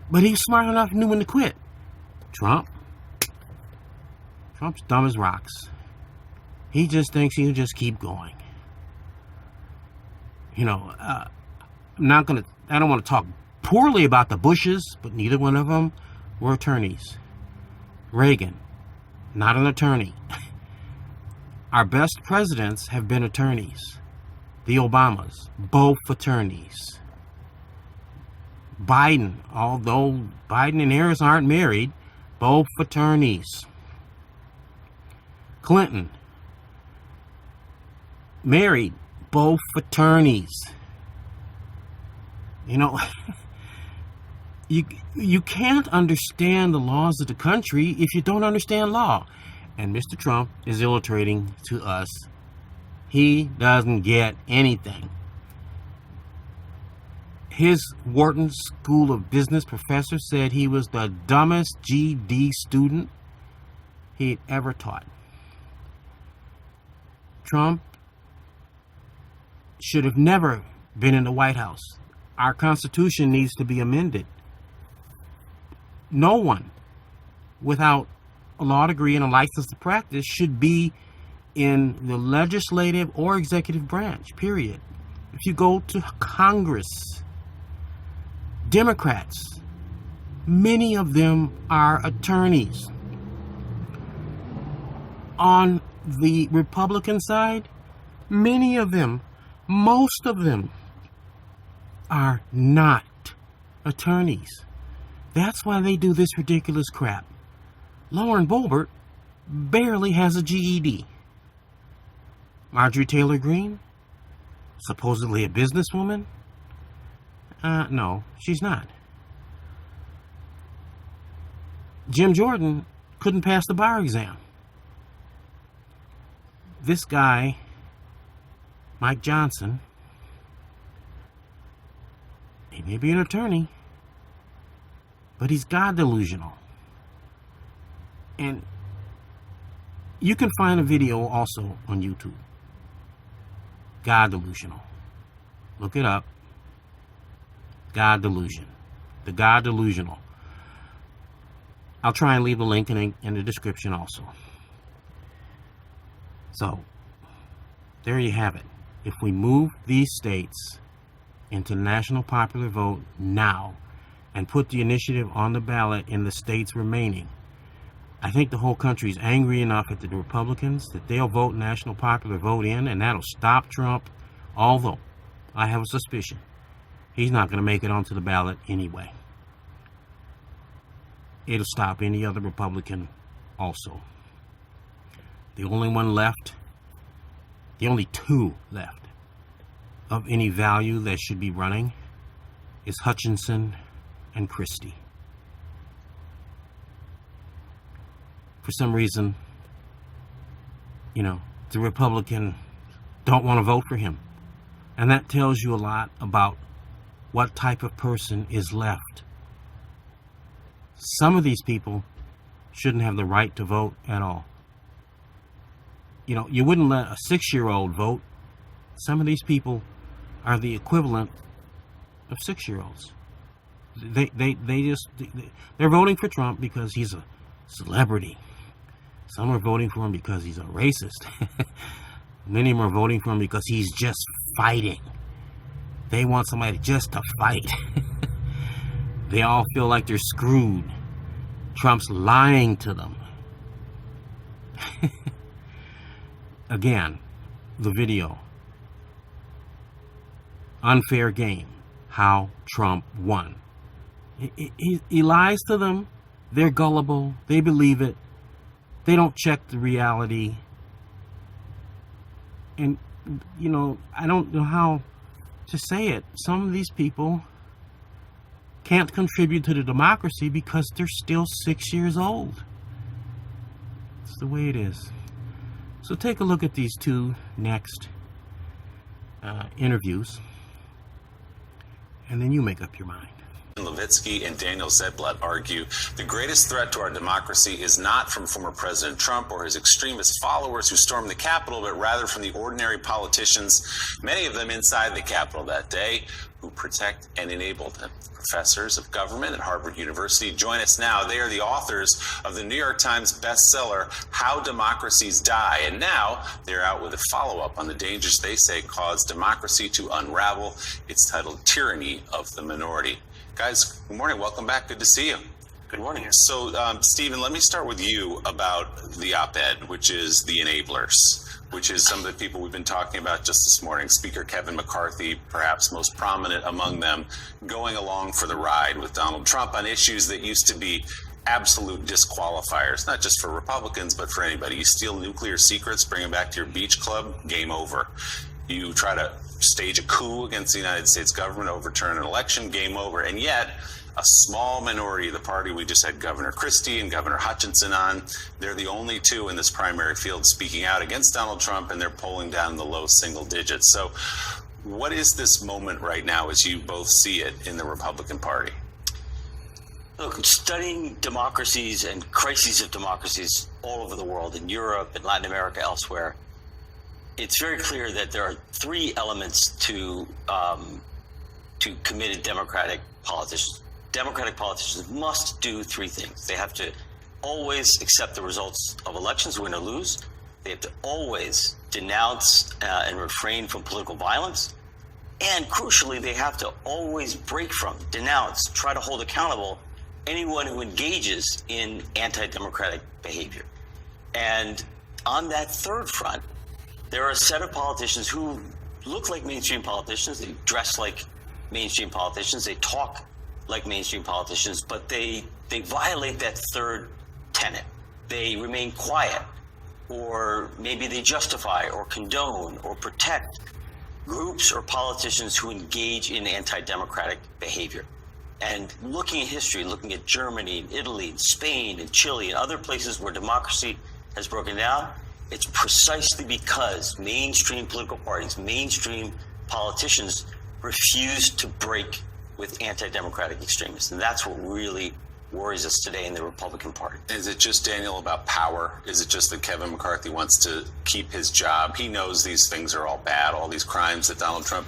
But he was smart enough, knew when to quit. Trump's dumb as rocks. He just thinks he'll just keep going. I don't want to talk poorly about the Bushes, but neither one of them were attorneys. Reagan, not an attorney. Our best presidents have been attorneys. The Obamas, both attorneys. Biden, although Biden and Harris aren't married, both attorneys. Clinton, married, both attorneys. You can't understand the laws of the country if you don't understand law. And Mr. Trump is illustrating to us he doesn't get anything. His Wharton School of Business professor said he was the dumbest GD student he'd ever taught. Trump should have never been in the White House. our Constitution needs to be amended. No one without a law degree and a license to practice should be in the legislative or executive branch, period. If you go to Congress, Democrats, many of them are attorneys. On the Republican side, many of them, most of them, are not attorneys. That's why they do this ridiculous crap. Lauren Boebert barely has a GED. Marjorie Taylor Greene, supposedly a businesswoman? No, she's not. Jim Jordan couldn't pass the bar exam. This guy, Mike Johnson, he may be an attorney, but he's God delusional. And you can find a video also on YouTube. God delusional. Look it up. God delusion. The God delusional. I'll try and leave a link in the description also. So, there you have it. If we move these states into national popular vote now and put the initiative on the ballot in the states remaining, I think the whole country is angry enough at the Republicans that they'll vote national popular vote in, and that'll stop Trump. Although, I have a suspicion he's not going to make it onto the ballot anyway. It'll stop any other Republican also. The only one left, the only two left of any value that should be running is Hutchinson and Christie. For some reason, the Republican don't want to vote for him. And that tells you a lot about what type of person is left. Some of these people shouldn't have the right to vote at all. You wouldn't let a 6-year-old vote. Some of these people are the equivalent of 6-year-olds. They're voting for Trump because he's a celebrity. Some are voting for him because he's a racist. Many of them are voting for him because he's just fighting. They want somebody just to fight. They all feel like they're screwed. Trump's lying to them. Again, the video. Unfair game. How Trump won. He lies to them. They're gullible. They believe it. They don't check the reality. And, I don't know how to say it. Some of these people can't contribute to the democracy because they're still 6 years old. It's the way it is. So take a look at these two next interviews, and then you make up your mind. Levitsky and Daniel Zedblatt argue the greatest threat to our democracy is not from former President Trump or his extremist followers who stormed the Capitol, but rather from the ordinary politicians, many of them inside the Capitol that day, who protect and enable them. Professors of government at Harvard University join us now. They are the authors of the New York Times bestseller, How Democracies Die. And now they're out with a follow-up on the dangers they say cause democracy to unravel. It's titled Tyranny of the Minority. Guys, good morning. Welcome back. Good to see you. Good morning. So, Stephen, let me start with you about the op-ed, which is the enablers, which is some of the people we've been talking about just this morning. Speaker Kevin McCarthy, perhaps most prominent among them, going along for the ride with Donald Trump on issues that used to be absolute disqualifiers, not just for Republicans, but for anybody. You steal nuclear secrets, bring them back to your beach club, game over. You try to stage a coup against the United States government, overturn an election, game over. And yet, a small minority of the party, we just had Governor Christie and Governor Hutchinson on, they're the only two in this primary field speaking out against Donald Trump, and they're polling down in the low single digits. So what is this moment right now as you both see it in the Republican Party? Look, studying democracies and crises of democracies all over the world, in Europe, in Latin America, elsewhere, it's very clear that there are three elements to to committed Democratic politicians. Democratic politicians must do three things. They have to always accept the results of elections, win or lose. They have to always denounce and refrain from political violence. And crucially, they have to always break from, denounce, try to hold accountable anyone who engages in anti-democratic behavior. And on that third front, there are a set of politicians who look like mainstream politicians. They dress like mainstream politicians. They talk like mainstream politicians, but they violate that third tenet. They remain quiet, or maybe they justify or condone or protect groups or politicians who engage in anti-democratic behavior. And looking at history, looking at Germany, Italy, Spain, and Chile, and other places where democracy has broken down, it's precisely because mainstream political parties, mainstream politicians refuse to break with anti-democratic extremists. And that's what really worries us today in the Republican Party. Is it just, Daniel, about power? Is it just that Kevin McCarthy wants to keep his job? He knows these things are all bad, all these crimes that Donald Trump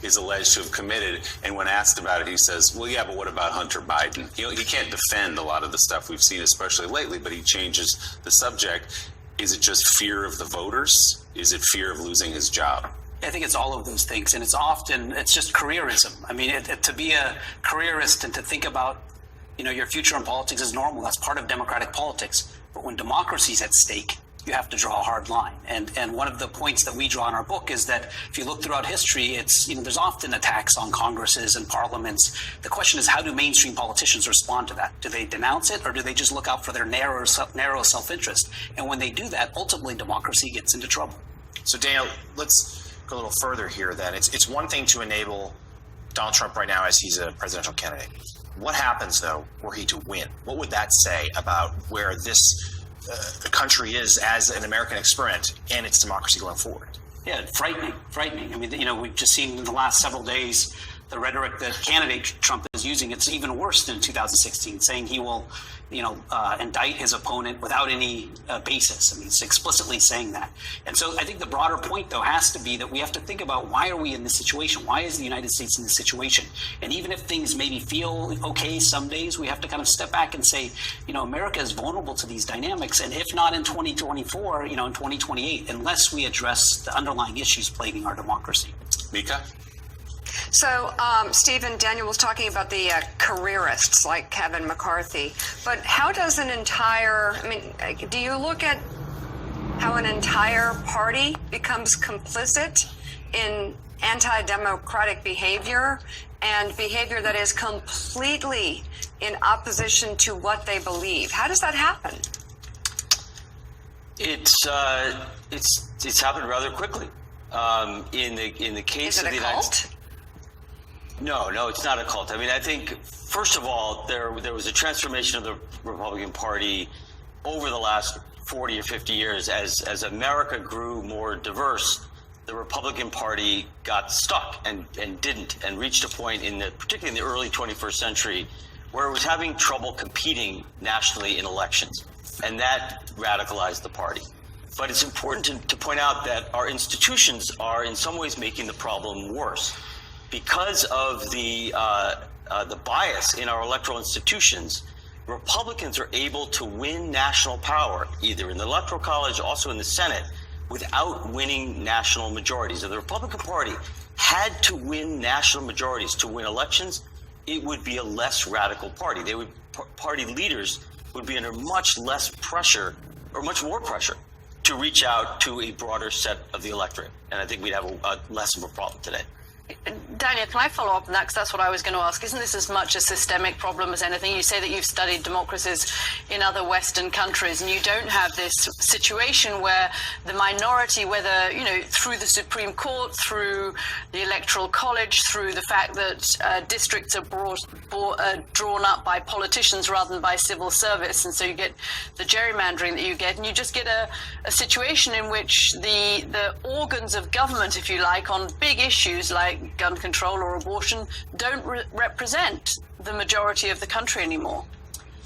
is alleged to have committed. And when asked about it, he says, well, yeah, but what about Hunter Biden? He can't defend a lot of the stuff we've seen, especially lately, but he changes the subject. Is it just fear of the voters? Is it fear of losing his job? I think it's all of those things. And it's just careerism. I mean, to be a careerist and to think about your future in politics is normal. That's part of democratic politics. But when democracy is at stake, you have to draw a hard line. And one of the points that we draw in our book is that if you look throughout history, there's often attacks on Congresses and parliaments. The question is, how do mainstream politicians respond to that? Do they denounce it, or do they just look out for their narrow self-interest? And when they do that, ultimately democracy gets into trouble. So Daniel, let's go a little further here then. It's one thing to enable Donald Trump right now as he's a presidential candidate. What happens, though, were he to win? What would that say about where this country is as an American experiment and its democracy going forward? Yeah, frightening. I mean, we've just seen in the last several days the rhetoric that candidate Trump is using. It's even worse than 2016, saying he will, indict his opponent without any basis. I mean, it's explicitly saying that. And so I think the broader point, though, has to be that we have to think about, why are we in this situation? Why is the United States in this situation? And even if things maybe feel okay some days, we have to kind of step back and say, America is vulnerable to these dynamics. And if not in 2024, in 2028, unless we address the underlying issues plaguing our democracy. Mika? So, Stephen, Daniel was talking about the careerists like Kevin McCarthy, but how does do you look at how an entire party becomes complicit in anti-democratic behavior and behavior that is completely in opposition to what they believe? How does that happen? It's happened rather quickly. In the case of the United States. No, it's not a cult. I mean, I think, first of all, there was a transformation of the Republican Party over the last 40 or 50 years. As America grew more diverse, the Republican Party got stuck and reached a point, particularly in the early 21st century, where it was having trouble competing nationally in elections. And that radicalized the party. But it's important to point out that our institutions are in some ways making the problem worse. Because of the bias in our electoral institutions, Republicans are able to win national power, either in the Electoral College, also in the Senate, without winning national majorities. If the Republican Party had to win national majorities to win elections, it would be a less radical party. Party leaders would be under much less pressure, or much more pressure, to reach out to a broader set of the electorate. And I think we'd have less of a problem today. Daniel, can I follow up on that? Because that's what I was going to ask. Isn't this as much a systemic problem as anything? You say that you've studied democracies in other Western countries, and you don't have this situation where the minority, whether, through the Supreme Court, through the Electoral College, through the fact that districts are drawn up by politicians rather than by civil service, and so you get the gerrymandering that you get, and you just get a situation in which the organs of government, if you like, on big issues like gun control or abortion, don't represent the majority of the country anymore.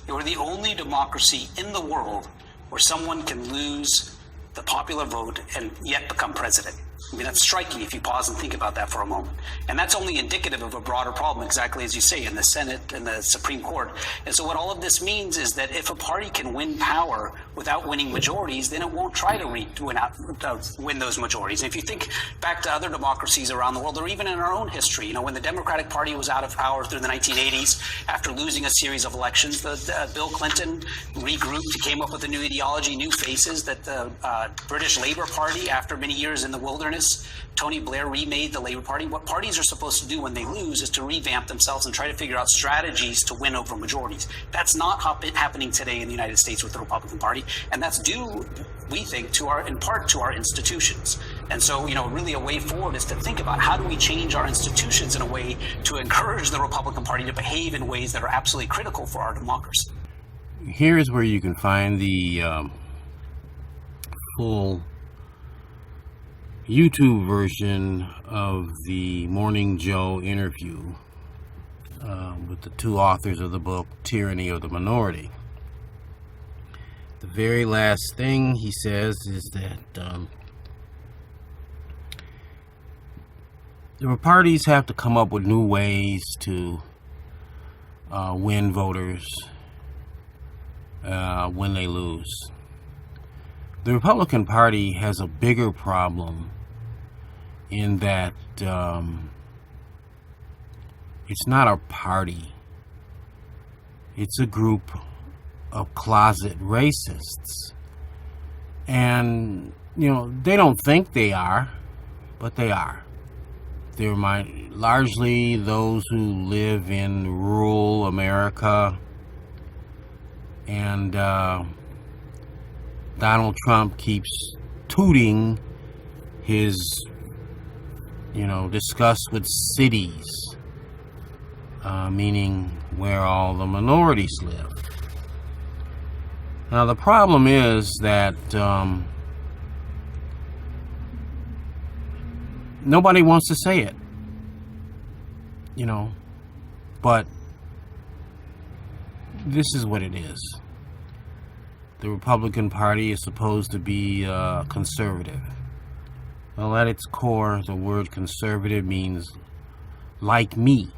We're the only democracy in the world where someone can lose the popular vote and yet become president. I mean, that's striking if you pause and think about that for a moment. And that's only indicative of a broader problem, exactly as you say, in the Senate and the Supreme Court. And so what all of this means is that if a party can win power without winning majorities, then it won't try to win those majorities. And if you think back to other democracies around the world, or even in our own history, when the Democratic Party was out of power through the 1980s, after losing a series of elections, Bill Clinton regrouped, came up with a new ideology, new faces, that the British Labour Party, after many years in the wilderness, Tony Blair remade the Labour Party. What parties are supposed to do when they lose is to revamp themselves and try to figure out strategies to win over majorities. That's not happening today in the United States with the Republican Party, and that's due, we think, in part to our institutions. And so, really a way forward is to think about how do we change our institutions in a way to encourage the Republican Party to behave in ways that are absolutely critical for our democracy. Here's where you can find the full YouTube version of the Morning Joe interview with the two authors of the book, Tyranny of the Minority. The very last thing he says is that the parties have to come up with new ways to win voters when they lose. The Republican Party has a bigger problem in that it's not a party. It's a group of closet racists. And, they don't think they are, but they are. They're largely those who live in rural America. And Donald Trump keeps tooting his, disgust with cities, meaning where all the minorities live. Now, the problem is that nobody wants to say it, but this is what it is. The Republican Party is supposed to be conservative. Well, at its core, the word conservative means like me.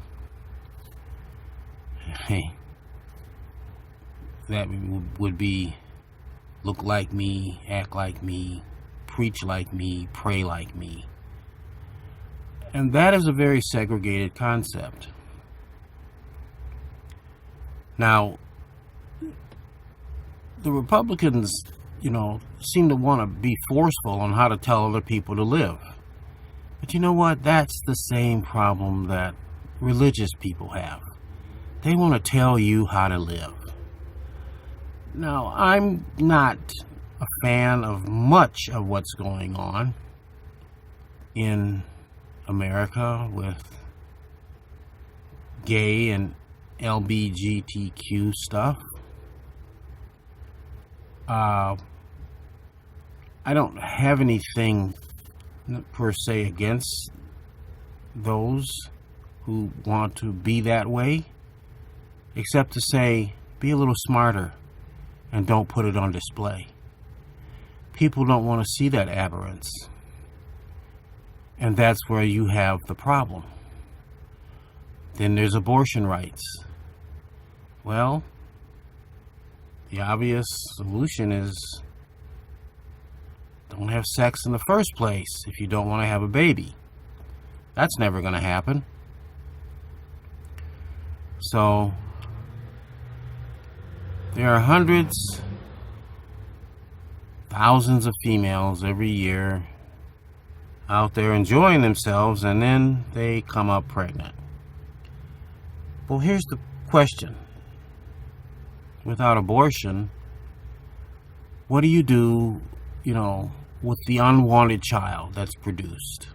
Hey, that would be look like me, act like me, preach like me, pray like me. And that is a very segregated concept. Now, the Republicans, seem to want to be forceful on how to tell other people to live. But you know what? That's the same problem that religious people have. They want to tell you how to live. Now, I'm not a fan of much of what's going on in America with gay and LGBTQ stuff. I don't have anything per se against those who want to be that way, except to say, be a little smarter and don't put it on display. People don't want to see that aberrance. And that's where you have the problem. Then there's abortion rights. Well, the obvious solution is don't have sex in the first place if you don't want to have a baby. That's never going to happen. So, there are hundreds, thousands of females every year out there enjoying themselves, and then they come up pregnant. Well, here's the question. Without abortion, what do you do, with the unwanted child that's produced?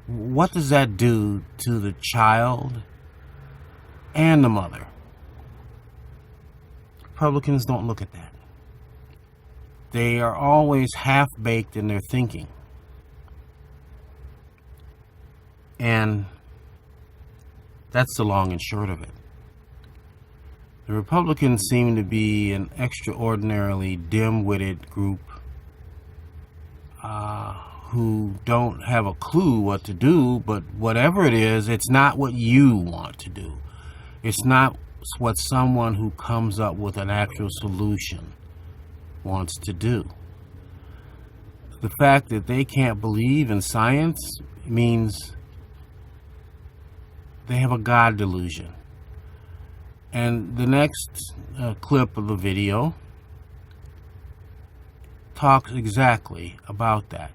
What does that do to the child and the mother? Republicans don't look at that. They are always half-baked in their thinking. And that's the long and short of it. The Republicans seem to be an extraordinarily dim-witted group who don't have a clue what to do, but whatever it is, it's not what you want to do. It's not what someone who comes up with an actual solution wants to do. The fact that they can't believe in science means they have a God delusion. And the next clip of the video talks exactly about that.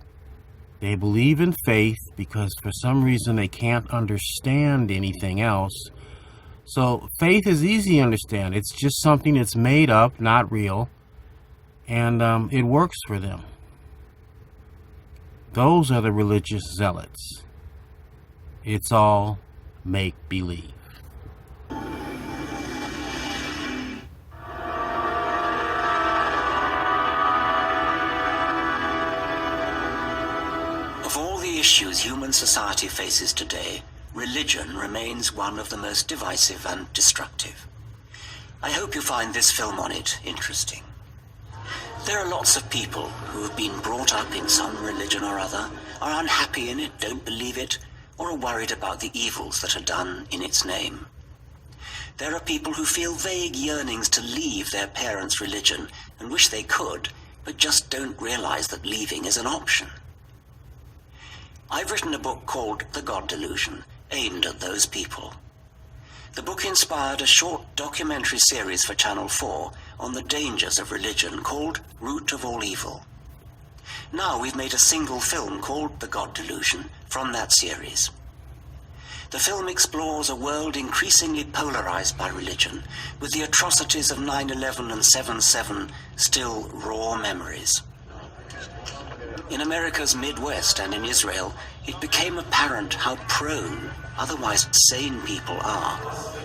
They believe in faith because for some reason they can't understand anything else. So faith is easy to understand. It's just something that's made up, not real, and it works for them. Those are the religious zealots. It's all make-believe. Of all the issues human society faces today, religion remains one of the most divisive and destructive. I hope you find this film on it interesting. There are lots of people who have been brought up in some religion or other, are unhappy in it, don't believe it, or are worried about the evils that are done in its name. There are people who feel vague yearnings to leave their parents' religion and wish they could, but just don't realize that leaving is an option. I've written a book called The God Delusion, aimed at those people. The book inspired a short documentary series for Channel 4 on the dangers of religion called Root of All Evil. Now we've made a single film called The God Delusion from that series. The film explores a world increasingly polarized by religion, with the atrocities of 9/11 and 7/7 still raw memories. In America's Midwest and in Israel, it became apparent how prone otherwise sane people are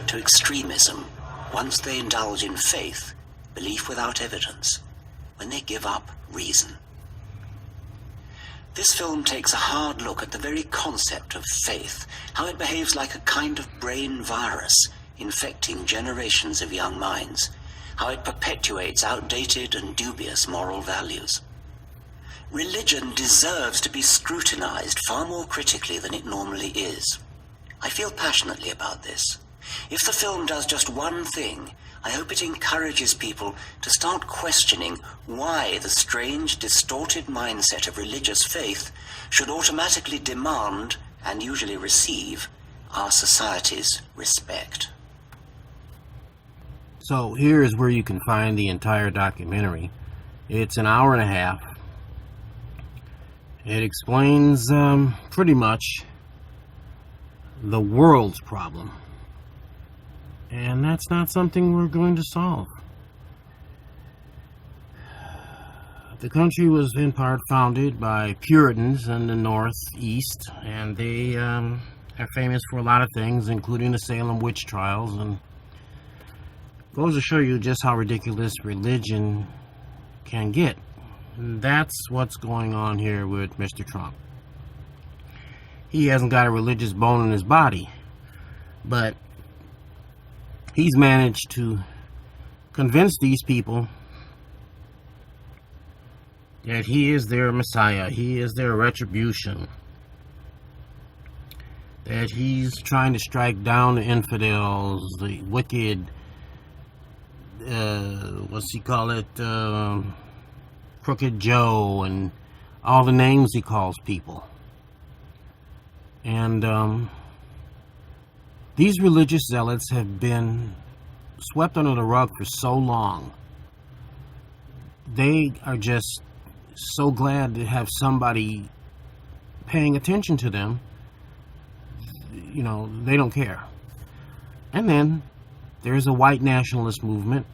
to extremism once they indulge in faith, belief without evidence, when they give up reason. This film takes a hard look at the very concept of faith, how it behaves like a kind of brain virus infecting generations of young minds, how it perpetuates outdated and dubious moral values. Religion deserves to be scrutinized far more critically than it normally is. I feel passionately about this. If the film does just one thing, I hope it encourages people to start questioning why the strange, distorted mindset of religious faith should automatically demand, and usually receive, our society's respect. So here is where you can find the entire documentary. It's an hour and a half. It explains pretty much the world's problem. And that's not something we're going to solve. The country was in part founded by Puritans in the Northeast, and they are famous for a lot of things, including the Salem witch trials, and goes to show you just how ridiculous religion can get. And that's what's going on here with Mr. Trump. He hasn't got a religious bone in his body, but he's managed to convince these people that he is their Messiah, he is their retribution, that he's trying to strike down the infidels, the wicked, Crooked Joe, and all the names he calls people. And these religious zealots have been swept under the rug for so long. They are just so glad to have somebody paying attention to them. You know, they don't care. And then there's a white nationalist movement,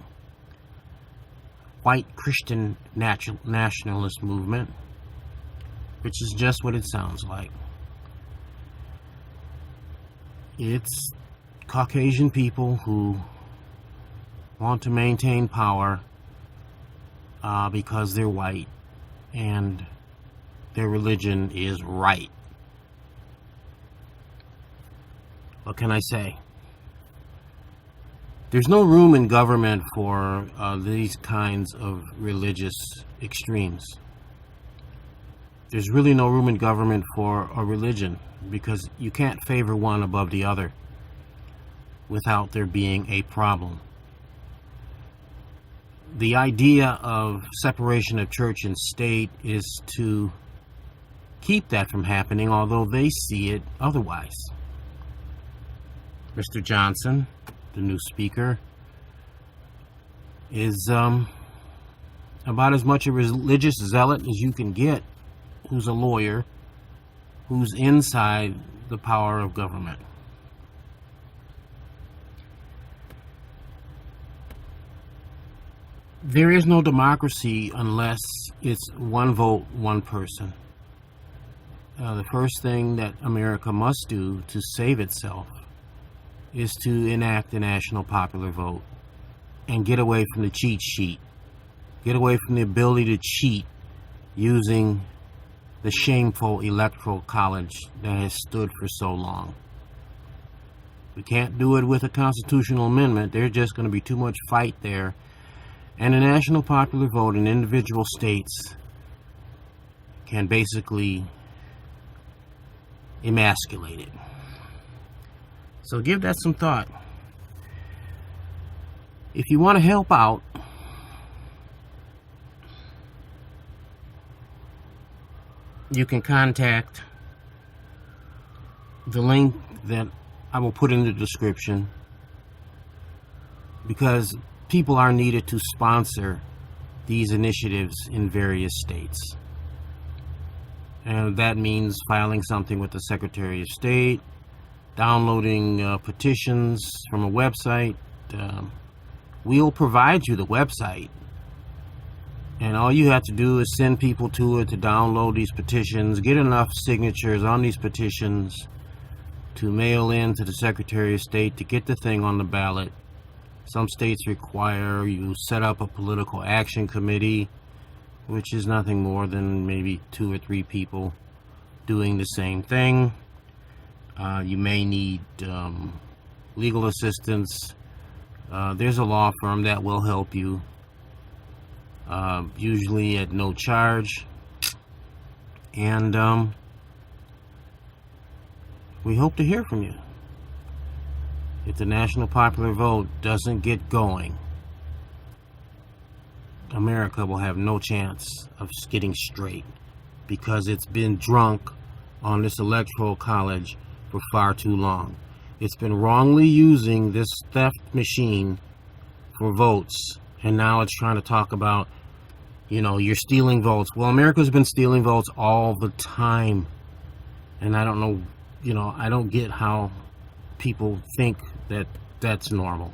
white Christian nationalist movement, which is just what it sounds like. It's Caucasian people who want to maintain power because they're white and their religion is right. What can I say? There's no room in government for these kinds of religious extremes. there's really no room in government for a religion, because you can't favor one above the other without there being a problem. The idea of separation of church and state is to keep that from happening, although they see it otherwise. Mr. Johnson, the new speaker, is about as much a religious zealot as you can get, who's a lawyer, who's inside the power of government. There is no democracy unless it's one vote, one person. The first thing that America must do to save itself is to enact a national popular vote and get away from the cheat sheet. Get away from the ability to cheat using the shameful electoral college that has stood for so long. We can't do it with a constitutional amendment. There's just going to be too much fight there. And a national popular vote in individual states can basically emasculate it. So give that some thought. If you want to help out, you can contact the link that I will put in the description, because people are needed to sponsor these initiatives in various states. And that means filing something with the Secretary of State, downloading petitions from a website. We'll provide you the website, and all you have to do is send people to it to download these petitions, get enough signatures on these petitions to mail in to the Secretary of State to get the thing on the ballot. Some states require you set up a political action committee, which is nothing more than maybe 2 or 3 people doing the same thing. You may need legal assistance. There's a law firm that will help you, usually at no charge. And we hope to hear from you. If the national popular vote doesn't get going, America will have no chance of getting straight, because it's been drunk on this electoral college for far too long. It's been wrongly using this theft machine for votes, and now it's trying to talk about, you're stealing votes. Well, America's been stealing votes all the time, and I don't know, I don't get how people think that that's normal.